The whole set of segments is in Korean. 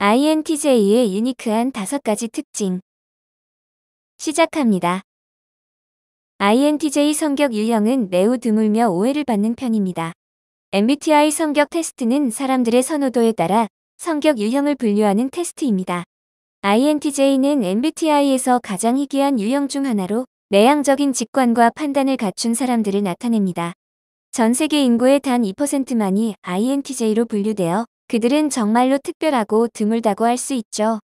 INTJ의 유니크한 5가지 특징. 시작합니다. INTJ 성격 유형은 매우 드물며 오해를 받는 편입니다. MBTI 성격 테스트는 사람들의 선호도에 따라 성격 유형을 분류하는 테스트입니다. INTJ는 MBTI에서 가장 희귀한 유형 중 하나로 내향적인 직관과 판단을 갖춘 사람들을 나타냅니다. 전 세계 인구의 단 2%만이 INTJ로 분류되어 그들은 정말로 특별하고 드물다고 할 수 있죠.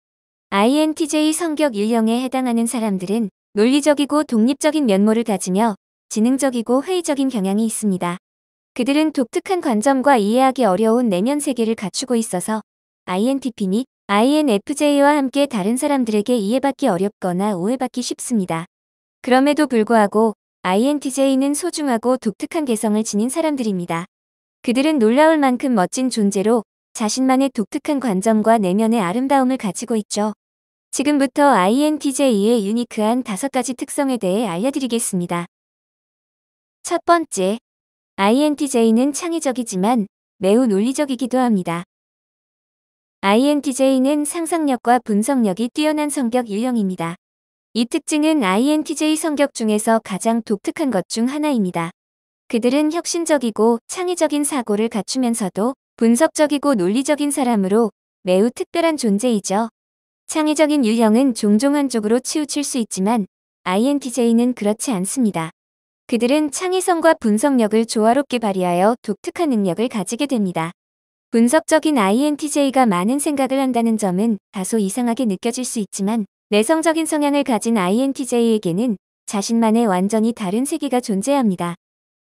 INTJ 성격 유형에 해당하는 사람들은 논리적이고 독립적인 면모를 가지며 지능적이고 회의적인 경향이 있습니다. 그들은 독특한 관점과 이해하기 어려운 내면 세계를 갖추고 있어서 INTP 및 INFJ와 함께 다른 사람들에게 이해받기 어렵거나 오해받기 쉽습니다. 그럼에도 불구하고 INTJ는 소중하고 독특한 개성을 지닌 사람들입니다. 그들은 놀라울 만큼 멋진 존재로 자신만의 독특한 관점과 내면의 아름다움을 가지고 있죠. 지금부터 INTJ의 유니크한 5가지 특성에 대해 알려드리겠습니다. 첫 번째, INTJ는 창의적이지만 매우 논리적이기도 합니다. INTJ는 상상력과 분석력이 뛰어난 성격 유형입니다. 이 특징은 INTJ 성격 중에서 가장 독특한 것 중 하나입니다. 그들은 혁신적이고 창의적인 사고를 갖추면서도 분석적이고 논리적인 사람으로 매우 특별한 존재이죠. 창의적인 유형은 종종 한쪽으로 치우칠 수 있지만 INTJ는 그렇지 않습니다. 그들은 창의성과 분석력을 조화롭게 발휘하여 독특한 능력을 가지게 됩니다. 분석적인 INTJ가 많은 생각을 한다는 점은 다소 이상하게 느껴질 수 있지만 내성적인 성향을 가진 INTJ에게는 자신만의 완전히 다른 세계가 존재합니다.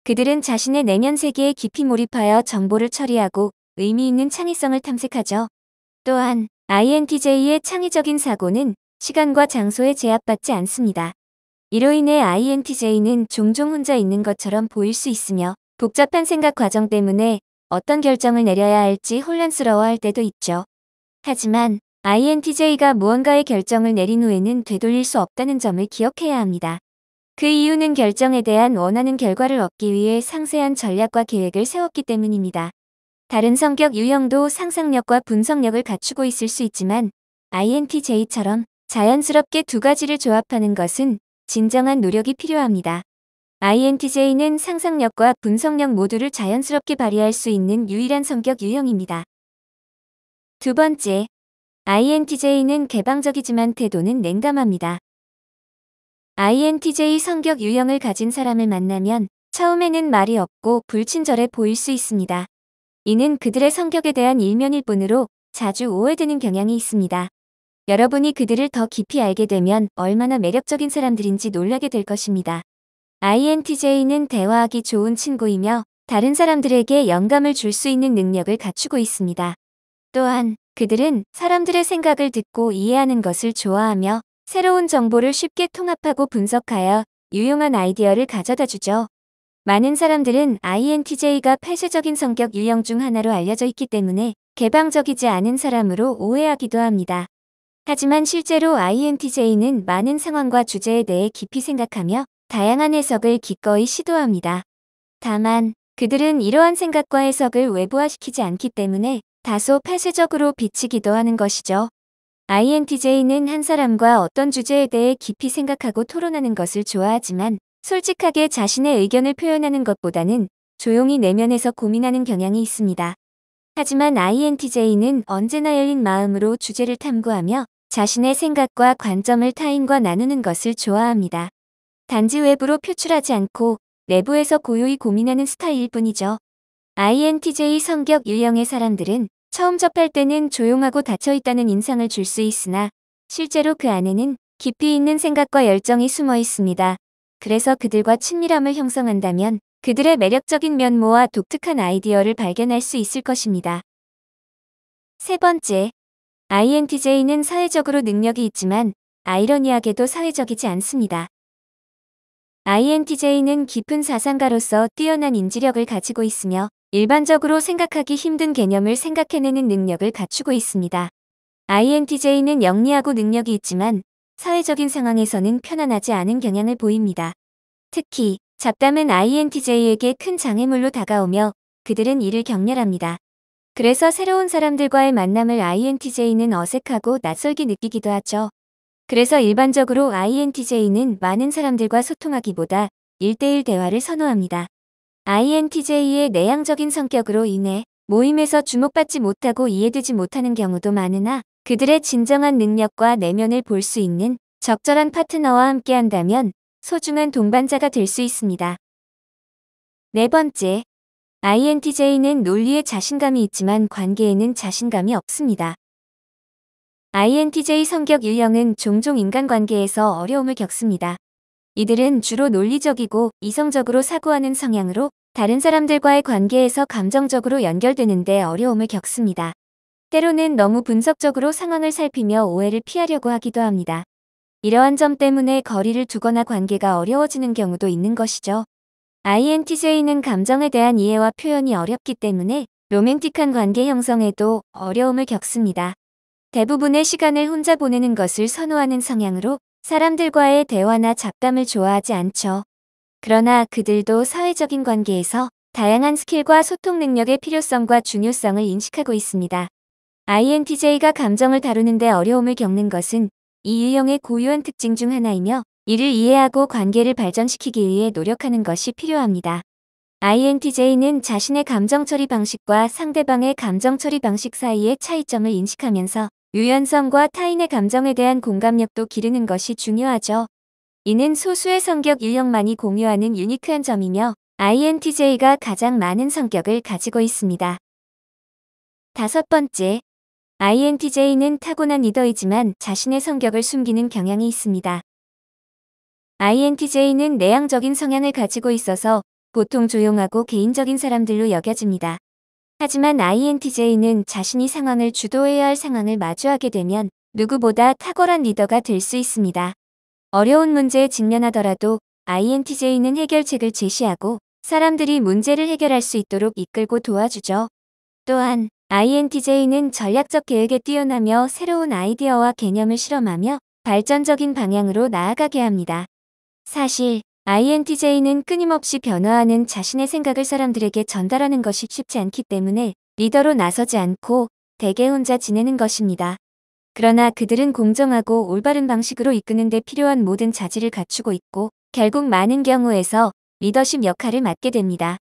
그들은 자신의 내면 세계에 깊이 몰입하여 정보를 처리하고 의미 있는 창의성을 탐색하죠. 또한 INTJ의 창의적인 사고는 시간과 장소에 제약받지 않습니다. 이로 인해 INTJ는 종종 혼자 있는 것처럼 보일 수 있으며 복잡한 생각 과정 때문에 어떤 결정을 내려야 할지 혼란스러워할 때도 있죠. 하지만 INTJ가 무언가의 결정을 내린 후에는 되돌릴 수 없다는 점을 기억해야 합니다. 그 이유는 결정에 대한 원하는 결과를 얻기 위해 상세한 전략과 계획을 세웠기 때문입니다. 다른 성격 유형도 상상력과 분석력을 갖추고 있을 수 있지만 INTJ처럼 자연스럽게 두 가지를 조합하는 것은 진정한 노력이 필요합니다. INTJ는 상상력과 분석력 모두를 자연스럽게 발휘할 수 있는 유일한 성격 유형입니다. 두 번째, INTJ는 개방적이지만 태도는 냉담합니다. INTJ 성격 유형을 가진 사람을 만나면 처음에는 말이 없고 불친절해 보일 수 있습니다. 이는 그들의 성격에 대한 일면일 뿐으로 자주 오해되는 경향이 있습니다. 여러분이 그들을 더 깊이 알게 되면 얼마나 매력적인 사람들인지 놀라게 될 것입니다. INTJ는 대화하기 좋은 친구이며 다른 사람들에게 영감을 줄 수 있는 능력을 갖추고 있습니다. 또한 그들은 사람들의 생각을 듣고 이해하는 것을 좋아하며 새로운 정보를 쉽게 통합하고 분석하여 유용한 아이디어를 가져다 주죠. 많은 사람들은 INTJ가 폐쇄적인 성격 유형 중 하나로 알려져 있기 때문에 개방적이지 않은 사람으로 오해하기도 합니다. 하지만 실제로 INTJ는 많은 상황과 주제에 대해 깊이 생각하며 다양한 해석을 기꺼이 시도합니다. 다만 그들은 이러한 생각과 해석을 외부화시키지 않기 때문에 다소 폐쇄적으로 비치기도 하는 것이죠. INTJ는 한 사람과 어떤 주제에 대해 깊이 생각하고 토론하는 것을 좋아하지만 솔직하게 자신의 의견을 표현하는 것보다는 조용히 내면에서 고민하는 경향이 있습니다. 하지만 INTJ는 언제나 열린 마음으로 주제를 탐구하며 자신의 생각과 관점을 타인과 나누는 것을 좋아합니다. 단지 외부로 표출하지 않고 내부에서 고요히 고민하는 스타일일 뿐이죠. INTJ 성격 유형의 사람들은 처음 접할 때는 조용하고 닫혀있다는 인상을 줄 수 있으나 실제로 그 안에는 깊이 있는 생각과 열정이 숨어 있습니다. 그래서 그들과 친밀함을 형성한다면 그들의 매력적인 면모와 독특한 아이디어를 발견할 수 있을 것입니다. 세 번째, INTJ는 사회적으로 능력이 있지만 아이러니하게도 사회적이지 않습니다. INTJ는 깊은 사상가로서 뛰어난 인지력을 가지고 있으며 일반적으로 생각하기 힘든 개념을 생각해내는 능력을 갖추고 있습니다. INTJ는 영리하고 능력이 있지만 사회적인 상황에서는 편안하지 않은 경향을 보입니다. 특히 잡담은 INTJ에게 큰 장애물로 다가오며 그들은 이를 경멸합니다. 그래서 새로운 사람들과의 만남을 INTJ는 어색하고 낯설게 느끼기도 하죠. 그래서 일반적으로 INTJ는 많은 사람들과 소통하기보다 1대1 대화를 선호합니다. INTJ의 내향적인 성격으로 인해 모임에서 주목받지 못하고 이해되지 못하는 경우도 많으나 그들의 진정한 능력과 내면을 볼 수 있는 적절한 파트너와 함께한다면 소중한 동반자가 될 수 있습니다. 네 번째, INTJ는 논리에 자신감이 있지만 관계에는 자신감이 없습니다. INTJ 성격 유형은 종종 인간관계에서 어려움을 겪습니다. 이들은 주로 논리적이고 이성적으로 사고하는 성향으로 다른 사람들과의 관계에서 감정적으로 연결되는데 어려움을 겪습니다. 때로는 너무 분석적으로 상황을 살피며 오해를 피하려고 하기도 합니다. 이러한 점 때문에 거리를 두거나 관계가 어려워지는 경우도 있는 것이죠. INTJ는 감정에 대한 이해와 표현이 어렵기 때문에 로맨틱한 관계 형성에도 어려움을 겪습니다. 대부분의 시간을 혼자 보내는 것을 선호하는 성향으로 사람들과의 대화나 잡담을 좋아하지 않죠. 그러나 그들도 사회적인 관계에서 다양한 스킬과 소통 능력의 필요성과 중요성을 인식하고 있습니다. INTJ가 감정을 다루는데 어려움을 겪는 것은 이 유형의 고유한 특징 중 하나이며 이를 이해하고 관계를 발전시키기 위해 노력하는 것이 필요합니다. INTJ는 자신의 감정 처리 방식과 상대방의 감정 처리 방식 사이의 차이점을 인식하면서 유연성과 타인의 감정에 대한 공감력도 기르는 것이 중요하죠. 이는 소수의 성격 유형만이 공유하는 유니크한 점이며 INTJ가 가장 많은 성격을 가지고 있습니다. 다섯 번째, INTJ는 타고난 리더이지만 자신의 성격을 숨기는 경향이 있습니다. INTJ는 내향적인 성향을 가지고 있어서 보통 조용하고 개인적인 사람들로 여겨집니다. 하지만 INTJ는 자신이 상황을 주도해야 할 상황을 마주하게 되면 누구보다 탁월한 리더가 될 수 있습니다. 어려운 문제에 직면하더라도 INTJ는 해결책을 제시하고 사람들이 문제를 해결할 수 있도록 이끌고 도와주죠. 또한 INTJ는 전략적 계획에 뛰어나며 새로운 아이디어와 개념을 실험하며 발전적인 방향으로 나아가게 합니다. 사실 INTJ는 끊임없이 변화하는 자신의 생각을 사람들에게 전달하는 것이 쉽지 않기 때문에 리더로 나서지 않고 대개 혼자 지내는 것입니다. 그러나 그들은 공정하고 올바른 방식으로 이끄는 데 필요한 모든 자질을 갖추고 있고 결국 많은 경우에서 리더십 역할을 맡게 됩니다.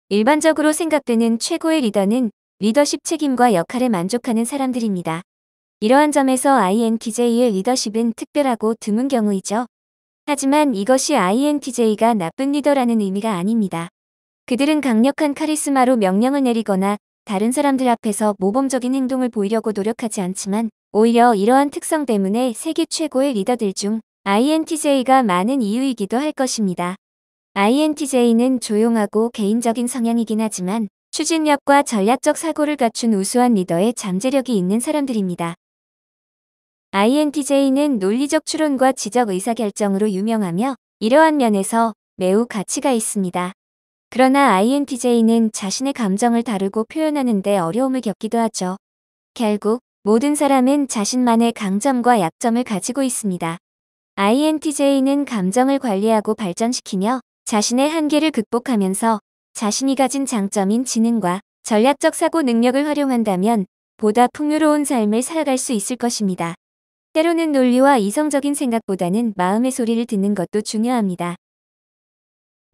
일반적으로 생각되는 최고의 리더는 리더십 책임과 역할에 만족하는 사람들입니다. 이러한 점에서 INTJ의 리더십은 특별하고 드문 경우이죠. 하지만 이것이 INTJ가 나쁜 리더라는 의미가 아닙니다. 그들은 강력한 카리스마로 명령을 내리거나 다른 사람들 앞에서 모범적인 행동을 보이려고 노력하지 않지만 오히려 이러한 특성 때문에 세계 최고의 리더들 중 INTJ가 많은 이유이기도 할 것입니다. INTJ는 조용하고 개인적인 성향이긴 하지만 추진력과 전략적 사고를 갖춘 우수한 리더의 잠재력이 있는 사람들입니다. INTJ는 논리적 추론과 지적 의사결정으로 유명하며 이러한 면에서 매우 가치가 있습니다. 그러나 INTJ는 자신의 감정을 다루고 표현하는 데 어려움을 겪기도 하죠. 결국 모든 사람은 자신만의 강점과 약점을 가지고 있습니다. INTJ는 감정을 관리하고 발전시키며 자신의 한계를 극복하면서 자신이 가진 장점인 지능과 전략적 사고 능력을 활용한다면 보다 풍요로운 삶을 살아갈 수 있을 것입니다. 때로는 논리와 이성적인 생각보다는 마음의 소리를 듣는 것도 중요합니다.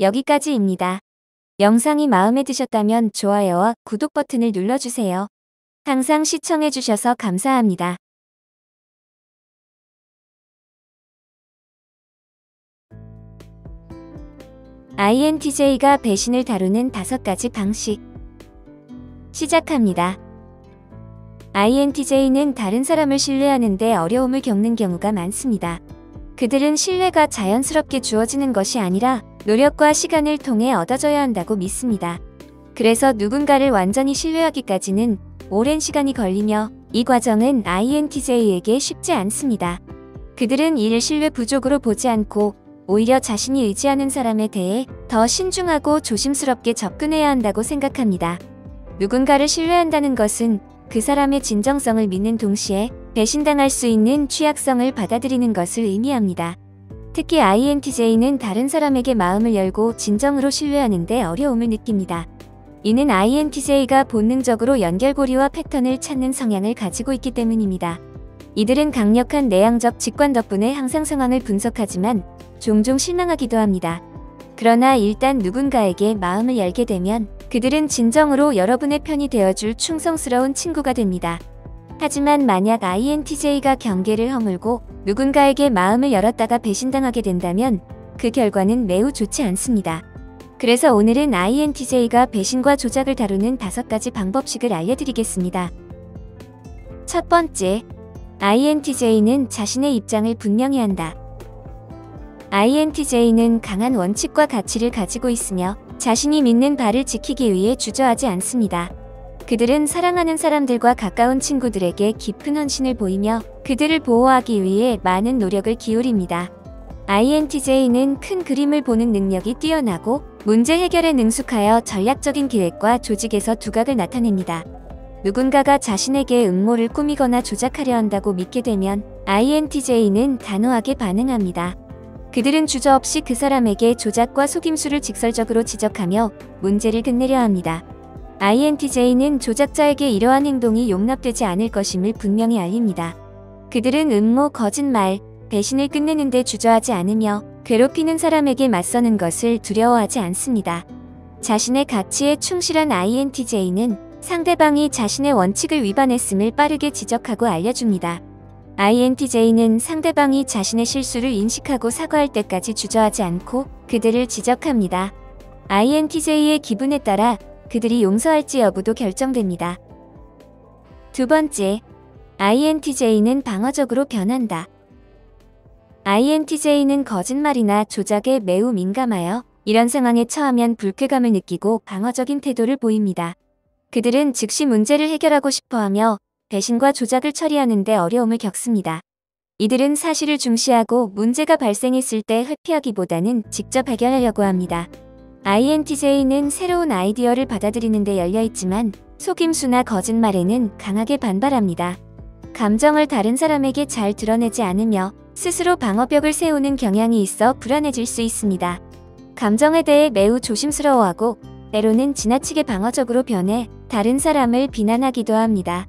여기까지입니다. 영상이 마음에 드셨다면 좋아요와 구독 버튼을 눌러주세요. 항상 시청해주셔서 감사합니다. INTJ가 배신을 다루는 5가지 방식. 시작합니다. INTJ는 다른 사람을 신뢰하는데 어려움을 겪는 경우가 많습니다. 그들은 신뢰가 자연스럽게 주어지는 것이 아니라 노력과 시간을 통해 얻어져야 한다고 믿습니다. 그래서 누군가를 완전히 신뢰하기까지는 오랜 시간이 걸리며 이 과정은 INTJ에게 쉽지 않습니다. 그들은 이를 신뢰 부족으로 보지 않고 오히려 자신이 의지하는 사람에 대해 더 신중하고 조심스럽게 접근해야 한다고 생각합니다. 누군가를 신뢰한다는 것은 그 사람의 진정성을 믿는 동시에 배신당할 수 있는 취약성을 받아들이는 것을 의미합니다. 특히 INTJ는 다른 사람에게 마음을 열고 진정으로 신뢰하는 데 어려움을 느낍니다. 이는 INTJ가 본능적으로 연결고리와 패턴을 찾는 성향을 가지고 있기 때문입니다. 이들은 강력한 내향적 직관 덕분에 항상 상황을 분석하지만 종종 실망하기도 합니다. 그러나 일단 누군가에게 마음을 열게 되면 그들은 진정으로 여러분의 편이 되어줄 충성스러운 친구가 됩니다. 하지만 만약 INTJ가 경계를 허물고 누군가에게 마음을 열었다가 배신당하게 된다면 그 결과는 매우 좋지 않습니다. 그래서 오늘은 INTJ가 배신과 조작을 다루는 5가지 방법식을 알려드리겠습니다. 첫 번째, INTJ는 자신의 입장을 분명히 한다. INTJ는 강한 원칙과 가치를 가지고 있으며 자신이 믿는 바를 지키기 위해 주저하지 않습니다. 그들은 사랑하는 사람들과 가까운 친구들에게 깊은 헌신을 보이며 그들을 보호하기 위해 많은 노력을 기울입니다. INTJ는 큰 그림을 보는 능력이 뛰어나고 문제 해결에 능숙하여 전략적인 계획과 조직에서 두각을 나타냅니다. 누군가가 자신에게 음모를 꾸미거나 조작하려 한다고 믿게 되면 INTJ는 단호하게 반응합니다. 그들은 주저없이 그 사람에게 조작과 속임수를 직설적으로 지적하며 문제를 끝내려 합니다. INTJ는 조작자에게 이러한 행동이 용납되지 않을 것임을 분명히 알립니다. 그들은 음모, 거짓말, 배신을 끝내는 데 주저하지 않으며 괴롭히는 사람에게 맞서는 것을 두려워하지 않습니다. 자신의 가치에 충실한 INTJ는 상대방이 자신의 원칙을 위반했음을 빠르게 지적하고 알려줍니다. INTJ는 상대방이 자신의 실수를 인식하고 사과할 때까지 주저하지 않고 그들을 지적합니다. INTJ의 기분에 따라 그들이 용서할지 여부도 결정됩니다. 두 번째, INTJ는 방어적으로 변한다. INTJ는 거짓말이나 조작에 매우 민감하여 이런 상황에 처하면 불쾌감을 느끼고 방어적인 태도를 보입니다. 그들은 즉시 문제를 해결하고 싶어하며 배신과 조작을 처리하는 데 어려움을 겪습니다. 이들은 사실을 중시하고 문제가 발생했을 때 회피하기보다는 직접 해결하려고 합니다. INTJ는 새로운 아이디어를 받아들이는 데 열려있지만 속임수나 거짓말에는 강하게 반발합니다. 감정을 다른 사람에게 잘 드러내지 않으며 스스로 방어벽을 세우는 경향이 있어 불안해질 수 있습니다. 감정에 대해 매우 조심스러워하고 때로는 지나치게 방어적으로 변해 다른 사람을 비난하기도 합니다.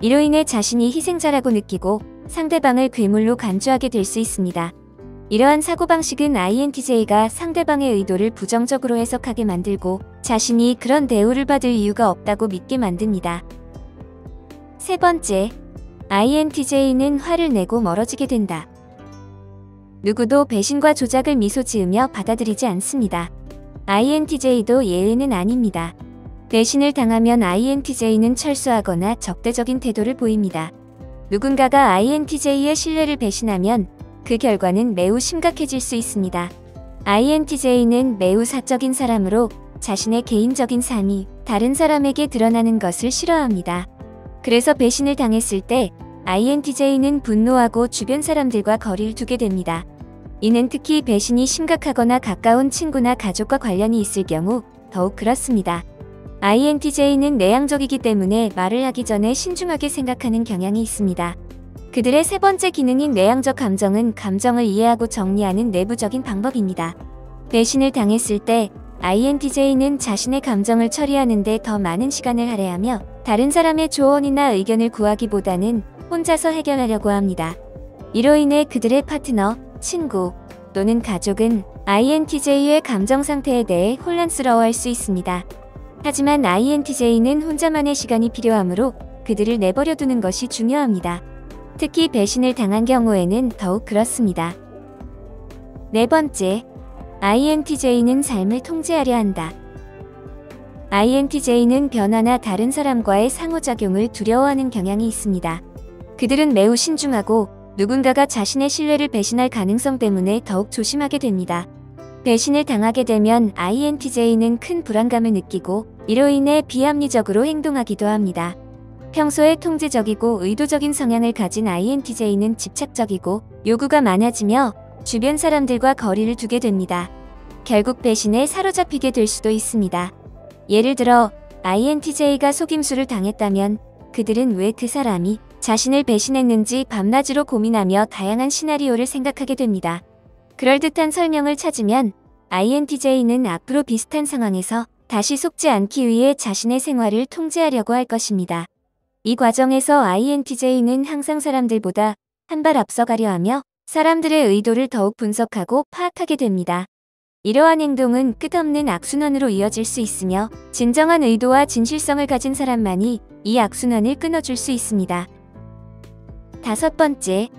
이로 인해 자신이 희생자라고 느끼고 상대방을 괴물로 간주하게 될 수 있습니다. 이러한 사고방식은 INTJ가 상대방의 의도를 부정적으로 해석하게 만들고 자신이 그런 대우를 받을 이유가 없다고 믿게 만듭니다. 세 번째, INTJ는 화를 내고 멀어지게 된다. 누구도 배신과 조작을 미소 지으며 받아들이지 않습니다. INTJ도 예외는 아닙니다. 배신을 당하면 INTJ는 철수하거나 적대적인 태도를 보입니다. 누군가가 INTJ의 신뢰를 배신하면 그 결과는 매우 심각해질 수 있습니다. INTJ는 매우 사적인 사람으로 자신의 개인적인 삶이 다른 사람에게 드러나는 것을 싫어합니다. 그래서 배신을 당했을 때 INTJ는 분노하고 주변 사람들과 거리를 두게 됩니다. 이는 특히 배신이 심각하거나 가까운 친구나 가족과 관련이 있을 경우 더욱 그렇습니다. INTJ는 내향적이기 때문에 말을 하기 전에 신중하게 생각하는 경향이 있습니다. 그들의 세 번째 기능인 내향적 감정은 감정을 이해하고 정리하는 내부적인 방법입니다. 배신을 당했을 때 INTJ는 자신의 감정을 처리하는 데 더 많은 시간을 할애하며 다른 사람의 조언이나 의견을 구하기보다는 혼자서 해결하려고 합니다. 이로 인해 그들의 파트너, 친구 또는 가족은 INTJ의 감정 상태에 대해 혼란스러워할 수 있습니다. 하지만 INTJ는 혼자만의 시간이 필요하므로 그들을 내버려 두는 것이 중요합니다. 특히 배신을 당한 경우에는 더욱 그렇습니다. 네 번째, INTJ는 삶을 통제하려 한다. INTJ는 변화나 다른 사람과의 상호작용을 두려워하는 경향이 있습니다. 그들은 매우 신중하고 누군가가 자신의 신뢰를 배신할 가능성 때문에 더욱 조심하게 됩니다. 배신을 당하게 되면 INTJ는 큰 불안감을 느끼고 이로 인해 비합리적으로 행동하기도 합니다. 평소에 통제적이고 의도적인 성향을 가진 INTJ는 집착적이고 요구가 많아지며 주변 사람들과 거리를 두게 됩니다. 결국 배신에 사로잡히게 될 수도 있습니다. 예를 들어 INTJ가 속임수를 당했다면 그들은 왜 그 사람이 자신을 배신했는지 밤낮으로 고민하며 다양한 시나리오를 생각하게 됩니다. 그럴듯한 설명을 찾으면 INTJ는 앞으로 비슷한 상황에서 다시 속지 않기 위해 자신의 생활을 통제하려고 할 것입니다. 이 과정에서 INTJ는 항상 사람들보다 한 발 앞서가려 하며 사람들의 의도를 더욱 분석하고 파악하게 됩니다. 이러한 행동은 끝없는 악순환으로 이어질 수 있으며 진정한 의도와 진실성을 가진 사람만이 이 악순환을 끊어줄 수 있습니다. 5번째,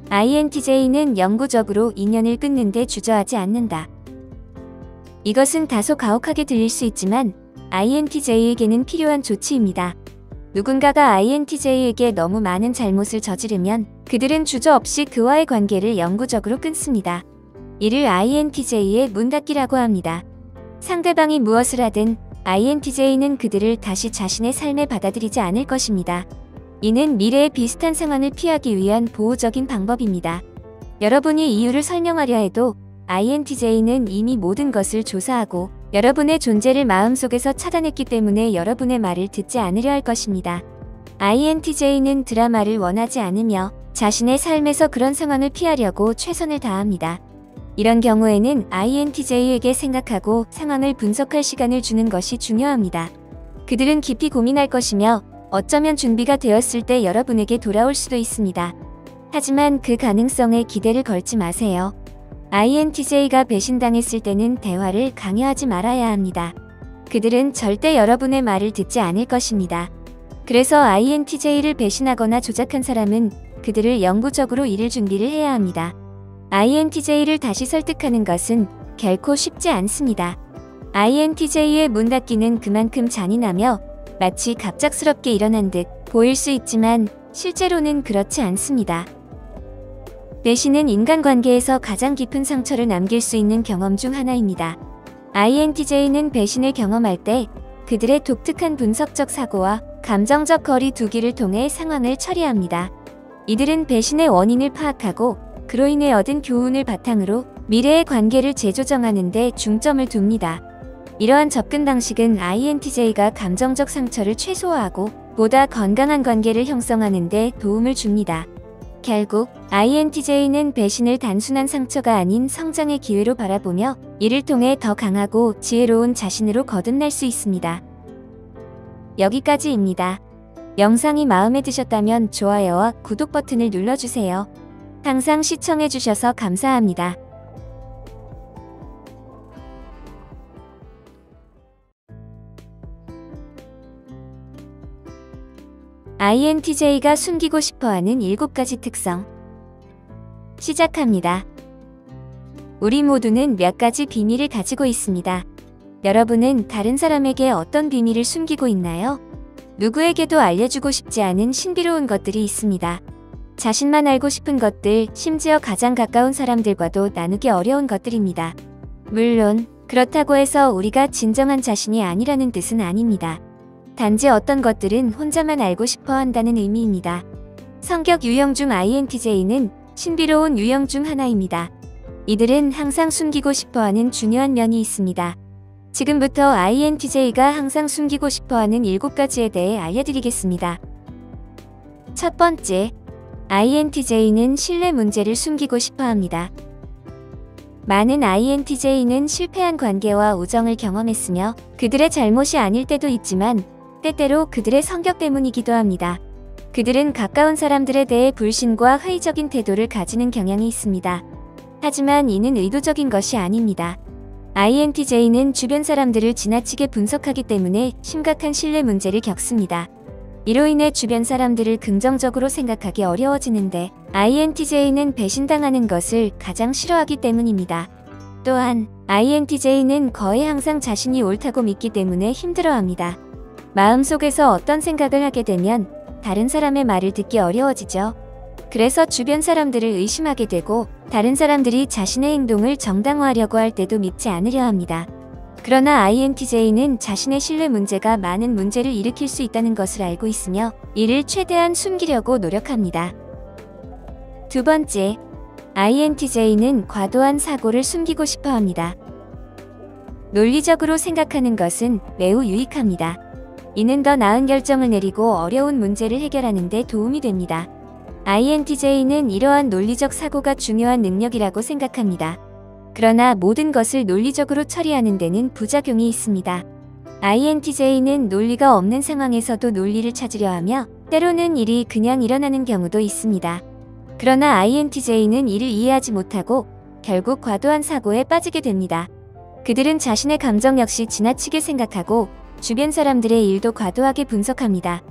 INTJ는 영구적으로 인연을 끊는 데 주저하지 않는다. 이것은 다소 가혹하게 들릴 수 있지만 INTJ에게는 필요한 조치입니다. 누군가가 INTJ에게 너무 많은 잘못을 저지르면 그들은 주저없이 그와의 관계를 영구적으로 끊습니다. 이를 INTJ의 문닫기라고 합니다. 상대방이 무엇을 하든 INTJ는 그들을 다시 자신의 삶에 받아들이지 않을 것입니다. 이는 미래의 비슷한 상황을 피하기 위한 보호적인 방법입니다. 여러분이 이유를 설명하려 해도 INTJ는 이미 모든 것을 조사하고 여러분의 존재를 마음속에서 차단했기 때문에 여러분의 말을 듣지 않으려 할 것입니다. INTJ는 드라마를 원하지 않으며 자신의 삶에서 그런 상황을 피하려고 최선을 다합니다. 이런 경우에는 INTJ에게 생각하고 상황을 분석할 시간을 주는 것이 중요합니다. 그들은 깊이 고민할 것이며 어쩌면 준비가 되었을 때 여러분에게 돌아올 수도 있습니다. 하지만 그 가능성에 기대를 걸지 마세요. INTJ가 배신당했을 때는 대화를 강요하지 말아야 합니다. 그들은 절대 여러분의 말을 듣지 않을 것입니다. 그래서 INTJ를 배신하거나 조작한 사람은 그들을 영구적으로 잃을 준비를 해야 합니다. INTJ를 다시 설득하는 것은 결코 쉽지 않습니다. INTJ의 문닫기는 그만큼 잔인하며 마치 갑작스럽게 일어난 듯 보일 수 있지만 실제로는 그렇지 않습니다. 배신은 인간관계에서 가장 깊은 상처를 남길 수 있는 경험 중 하나입니다. INTJ는 배신을 경험할 때 그들의 독특한 분석적 사고와 감정적 거리 두기를 통해 상황을 처리합니다. 이들은 배신의 원인을 파악하고 그로 인해 얻은 교훈을 바탕으로 미래의 관계를 재조정하는 데 중점을 둡니다. 이러한 접근 방식은 INTJ가 감정적 상처를 최소화하고 보다 건강한 관계를 형성하는 데 도움을 줍니다. 결국 INTJ는 배신을 단순한 상처가 아닌 성장의 기회로 바라보며 이를 통해 더 강하고 지혜로운 자신으로 거듭날 수 있습니다. 여기까지입니다. 영상이 마음에 드셨다면 좋아요와 구독 버튼을 눌러주세요. 항상 시청해주셔서 감사합니다. INTJ가 숨기고 싶어하는 7가지 특성. 시작합니다. 우리 모두는 몇 가지 비밀을 가지고 있습니다. 여러분은 다른 사람에게 어떤 비밀을 숨기고 있나요? 누구에게도 알려주고 싶지 않은 신비로운 것들이 있습니다. 자신만 알고 싶은 것들, 심지어 가장 가까운 사람들과도 나누기 어려운 것들입니다. 물론 그렇다고 해서 우리가 진정한 자신이 아니라는 뜻은 아닙니다. 단지 어떤 것들은 혼자만 알고 싶어 한다는 의미입니다. 성격 유형 중 INTJ는 신비로운 유형 중 하나입니다. 이들은 항상 숨기고 싶어하는 중요한 면이 있습니다. 지금부터 INTJ가 항상 숨기고 싶어하는 7가지에 대해 알려드리겠습니다. 첫 번째, INTJ는 신뢰 문제를 숨기고 싶어합니다. 많은 INTJ는 실패한 관계와 우정을 경험했으며 그들의 잘못이 아닐 때도 있지만 때때로 그들의 성격 때문이기도 합니다. 그들은 가까운 사람들에 대해 불신과 회의적인 태도를 가지는 경향이 있습니다. 하지만 이는 의도적인 것이 아닙니다. INTJ는 주변 사람들을 지나치게 분석하기 때문에 심각한 신뢰 문제를 겪습니다. 이로 인해 주변 사람들을 긍정적으로 생각하기 어려워지는데 INTJ는 배신당하는 것을 가장 싫어하기 때문입니다. 또한 INTJ는 거의 항상 자신이 옳다고 믿기 때문에 힘들어합니다. 마음속에서 어떤 생각을 하게 되면 다른 사람의 말을 듣기 어려워지죠. 그래서 주변 사람들을 의심하게 되고 다른 사람들이 자신의 행동을 정당화하려고 할 때도 믿지 않으려 합니다. 그러나 INTJ는 자신의 신뢰 문제가 많은 문제를 일으킬 수 있다는 것을 알고 있으며 이를 최대한 숨기려고 노력합니다. 두 번째, INTJ는 과도한 사고를 숨기고 싶어 합니다. 논리적으로 생각하는 것은 매우 유익합니다. 이는 더 나은 결정을 내리고 어려운 문제를 해결하는 데 도움이 됩니다. INTJ는 이러한 논리적 사고가 중요한 능력이라고 생각합니다. 그러나 모든 것을 논리적으로 처리하는 데는 부작용이 있습니다. INTJ는 논리가 없는 상황에서도 논리를 찾으려 하며 때로는 일이 그냥 일어나는 경우도 있습니다. 그러나 INTJ는 이를 이해하지 못하고 결국 과도한 사고에 빠지게 됩니다. 그들은 자신의 감정 역시 지나치게 생각하고 주변 사람들의 일도 과도하게 분석합니다.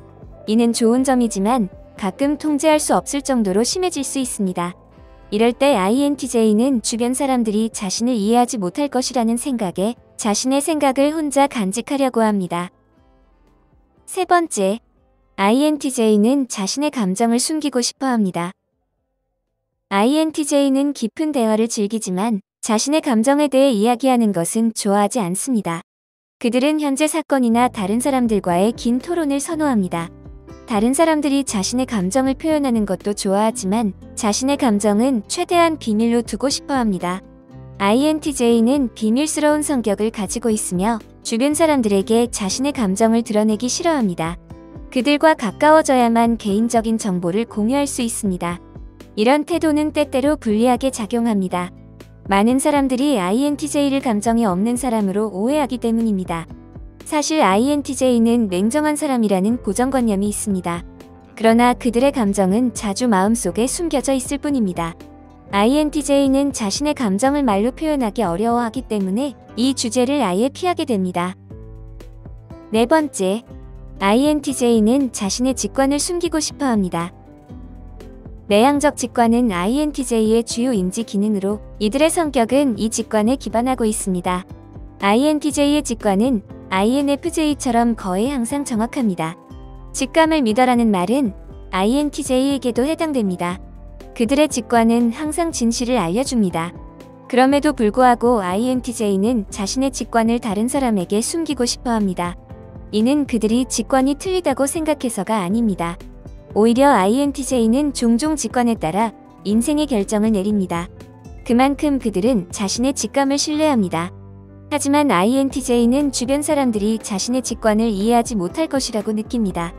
이는 좋은 점이지만 가끔 통제할 수 없을 정도로 심해질 수 있습니다. 이럴 때 INTJ는 주변 사람들이 자신을 이해하지 못할 것이라는 생각에 자신의 생각을 혼자 간직하려고 합니다. 세 번째, INTJ는 자신의 감정을 숨기고 싶어 합니다. INTJ는 깊은 대화를 즐기지만 자신의 감정에 대해 이야기하는 것은 좋아하지 않습니다. 그들은 현재 사건이나 다른 사람들과의 긴 토론을 선호합니다. 다른 사람들이 자신의 감정을 표현하는 것도 좋아하지만 자신의 감정은 최대한 비밀로 두고 싶어 합니다. INTJ는 비밀스러운 성격을 가지고 있으며 주변 사람들에게 자신의 감정을 드러내기 싫어합니다. 그들과 가까워져야만 개인적인 정보를 공유할 수 있습니다. 이런 태도는 때때로 불리하게 작용합니다. 많은 사람들이 INTJ를 감정이 없는 사람으로 오해하기 때문입니다. 사실 INTJ는 냉정한 사람이라는 고정관념이 있습니다. 그러나 그들의 감정은 자주 마음속에 숨겨져 있을 뿐입니다. INTJ는 자신의 감정을 말로 표현하기 어려워하기 때문에 이 주제를 아예 피하게 됩니다. 네 번째, INTJ는 자신의 직관을 숨기고 싶어 합니다. 내향적 직관은 INTJ의 주요 인지 기능으로 이들의 성격은 이 직관에 기반하고 있습니다. INTJ의 직관은 INFJ처럼 거의 항상 정확합니다. 직감을 믿어라는 말은 INTJ에게도 해당됩니다. 그들의 직관은 항상 진실을 알려줍니다. 그럼에도 불구하고 INTJ는 자신의 직관을 다른 사람에게 숨기고 싶어 합니다. 이는 그들이 직관이 틀리다고 생각해서가 아닙니다. 오히려 INTJ는 종종 직관에 따라 인생의 결정을 내립니다. 그만큼 그들은 자신의 직감을 신뢰합니다. 하지만 INTJ는 주변 사람들이 자신의 직관을 이해하지 못할 것이라고 느낍니다.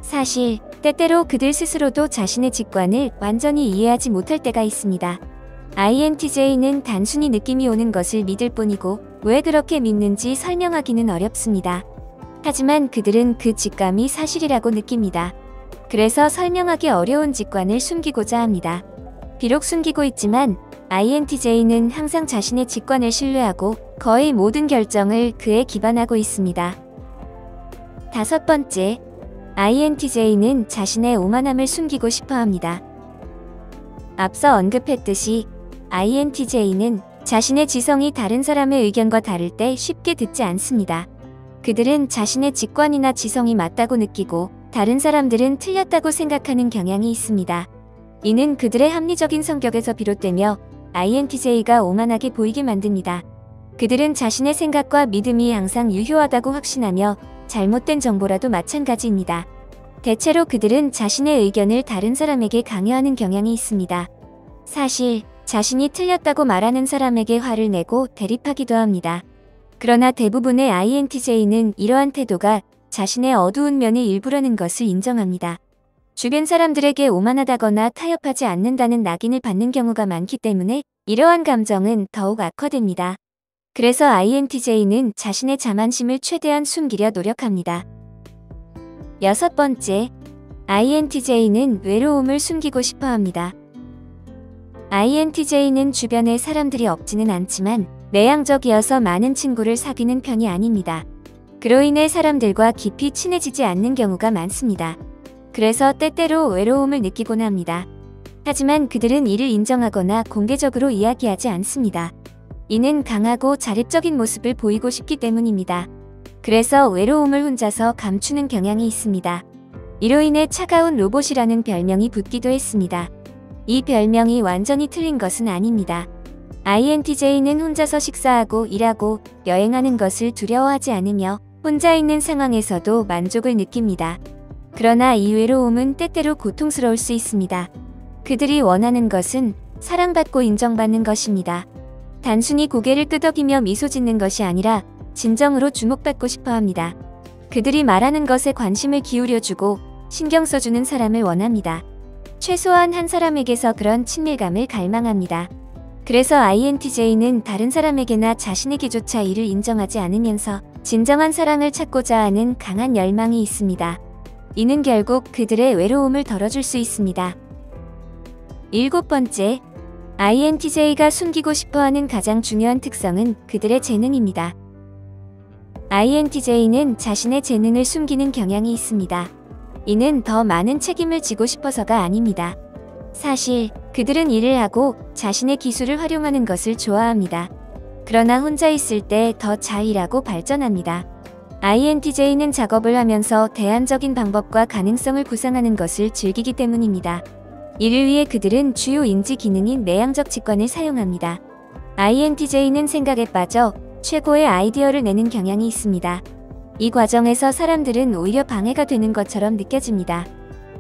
사실 때때로 그들 스스로도 자신의 직관을 완전히 이해하지 못할 때가 있습니다. INTJ는 단순히 느낌이 오는 것을 믿을 뿐이고 왜 그렇게 믿는지 설명하기는 어렵습니다. 하지만 그들은 그 직감이 사실이라고 느낍니다. 그래서 설명하기 어려운 직관을 숨기고자 합니다. 비록 숨기고 있지만 INTJ는 항상 자신의 직관을 신뢰하고 거의 모든 결정을 그에 기반하고 있습니다. 다섯 번째, INTJ는 자신의 오만함을 숨기고 싶어 합니다. 앞서 언급했듯이 INTJ는 자신의 지성이 다른 사람의 의견과 다를 때 쉽게 듣지 않습니다. 그들은 자신의 직관이나 지성이 맞다고 느끼고 다른 사람들은 틀렸다고 생각하는 경향이 있습니다. 이는 그들의 합리적인 성격에서 비롯되며 INTJ가 오만하게 보이게 만듭니다. 그들은 자신의 생각과 믿음이 항상 유효하다고 확신하며 잘못된 정보라도 마찬가지입니다. 대체로 그들은 자신의 의견을 다른 사람에게 강요하는 경향이 있습니다. 사실 자신이 틀렸다고 말하는 사람에게 화를 내고 대립하기도 합니다. 그러나 대부분의 INTJ는 이러한 태도가 자신의 어두운 면의 일부라는 것을 인정합니다. 주변 사람들에게 오만하다거나 타협하지 않는다는 낙인을 받는 경우가 많기 때문에 이러한 감정은 더욱 악화됩니다. 그래서 INTJ는 자신의 자만심을 최대한 숨기려 노력합니다. 여섯 번째, INTJ는 외로움을 숨기고 싶어 합니다. INTJ는 주변에 사람들이 없지는 않지만 내향적이어서 많은 친구를 사귀는 편이 아닙니다. 그로 인해 사람들과 깊이 친해지지 않는 경우가 많습니다. 그래서 때때로 외로움을 느끼곤 합니다. 하지만 그들은 이를 인정하거나 공개적으로 이야기하지 않습니다. 이는 강하고 자립적인 모습을 보이고 싶기 때문입니다. 그래서 외로움을 혼자서 감추는 경향이 있습니다. 이로 인해 차가운 로봇이라는 별명이 붙기도 했습니다. 이 별명이 완전히 틀린 것은 아닙니다. INTJ는 혼자서 식사하고 일하고 여행하는 것을 두려워하지 않으며 혼자 있는 상황에서도 만족을 느낍니다. 그러나 이 외로움은 때때로 고통스러울 수 있습니다. 그들이 원하는 것은 사랑받고 인정받는 것입니다. 단순히 고개를 끄덕이며 미소 짓는 것이 아니라 진정으로 주목받고 싶어 합니다. 그들이 말하는 것에 관심을 기울여주고 신경 써주는 사람을 원합니다. 최소한 한 사람에게서 그런 친밀감을 갈망합니다. 그래서 INTJ는 다른 사람에게나 자신에게조차 이를 인정하지 않으면서 진정한 사랑을 찾고자 하는 강한 열망이 있습니다. 이는 결국 그들의 외로움을 덜어줄 수 있습니다. 7번째, INTJ가 숨기고 싶어하는 가장 중요한 특성은 그들의 재능입니다. INTJ는 자신의 재능을 숨기는 경향이 있습니다. 이는 더 많은 책임을 지고 싶어서가 아닙니다. 사실 그들은 일을 하고 자신의 기술을 활용하는 것을 좋아합니다. 그러나 혼자 있을 때 더 잘 일하고 발전합니다. INTJ는 작업을 하면서 대안적인 방법과 가능성을 구상하는 것을 즐기기 때문입니다. 이를 위해 그들은 주요 인지 기능인 내향적 직관을 사용합니다. INTJ는 생각에 빠져 최고의 아이디어를 내는 경향이 있습니다. 이 과정에서 사람들은 오히려 방해가 되는 것처럼 느껴집니다.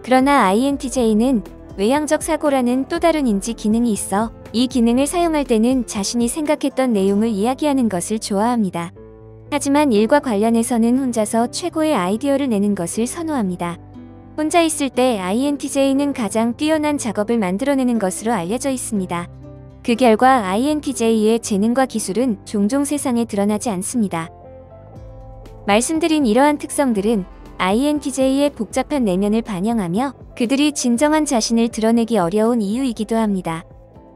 그러나 INTJ는 외향적 사고라는 또 다른 인지 기능이 있어 이 기능을 사용할 때는 자신이 생각했던 내용을 이야기하는 것을 좋아합니다. 하지만 일과 관련해서는 혼자서 최고의 아이디어를 내는 것을 선호합니다. 혼자 있을 때 INTJ는 가장 뛰어난 작업을 만들어내는 것으로 알려져 있습니다. 그 결과 INTJ의 재능과 기술은 종종 세상에 드러나지 않습니다. 말씀드린 이러한 특성들은 INTJ의 복잡한 내면을 반영하며 그들이 진정한 자신을 드러내기 어려운 이유이기도 합니다.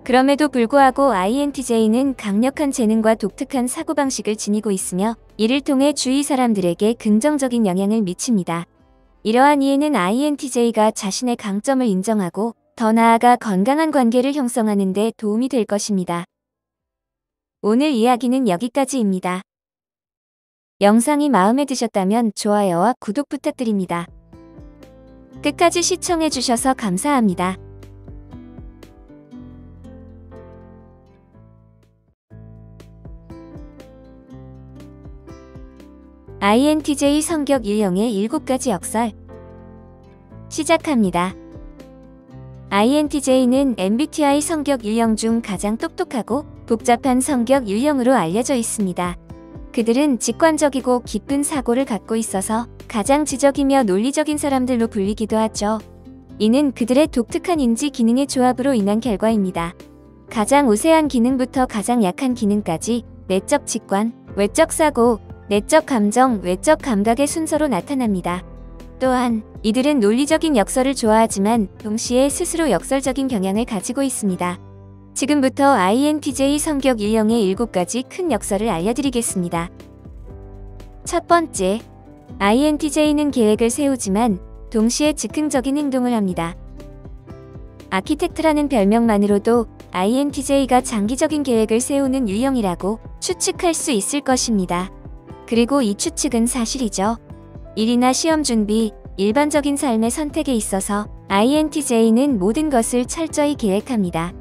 그럼에도 불구하고 INTJ는 강력한 재능과 독특한 사고방식을 지니고 있으며 이를 통해 주위 사람들에게 긍정적인 영향을 미칩니다. 이러한 이해는 INTJ가 자신의 강점을 인정하고 더 나아가 건강한 관계를 형성하는 데 도움이 될 것입니다. 오늘 이야기는 여기까지입니다. 영상이 마음에 드셨다면 좋아요와 구독 부탁드립니다. 끝까지 시청해주셔서 감사합니다. INTJ 성격 유형의 7가지 역설 시작합니다. INTJ는 MBTI 성격 유형 중 가장 똑똑하고 복잡한 성격 유형으로 알려져 있습니다. 그들은 직관적이고 깊은 사고를 갖고 있어서 가장 지적이며 논리적인 사람들로 불리기도 하죠. 이는 그들의 독특한 인지 기능의 조합으로 인한 결과입니다. 가장 우세한 기능부터 가장 약한 기능까지 내적 직관, 외적 사고, 내적 감정, 외적 감각의 순서로 나타납니다. 또한 이들은 논리적인 역설을 좋아하지만 동시에 스스로 역설적인 경향을 가지고 있습니다. 지금부터 INTJ 성격 유형의 7가지 큰 역설을 알려드리겠습니다. 첫 번째, INTJ는 계획을 세우지만 동시에 즉흥적인 행동을 합니다. 아키텍트라는 별명만으로도 INTJ가 장기적인 계획을 세우는 유형이라고 추측할 수 있을 것입니다. 그리고 이 추측은 사실이죠. 일이나 시험 준비, 일반적인 삶의 선택에 있어서 INTJ는 모든 것을 철저히 계획합니다.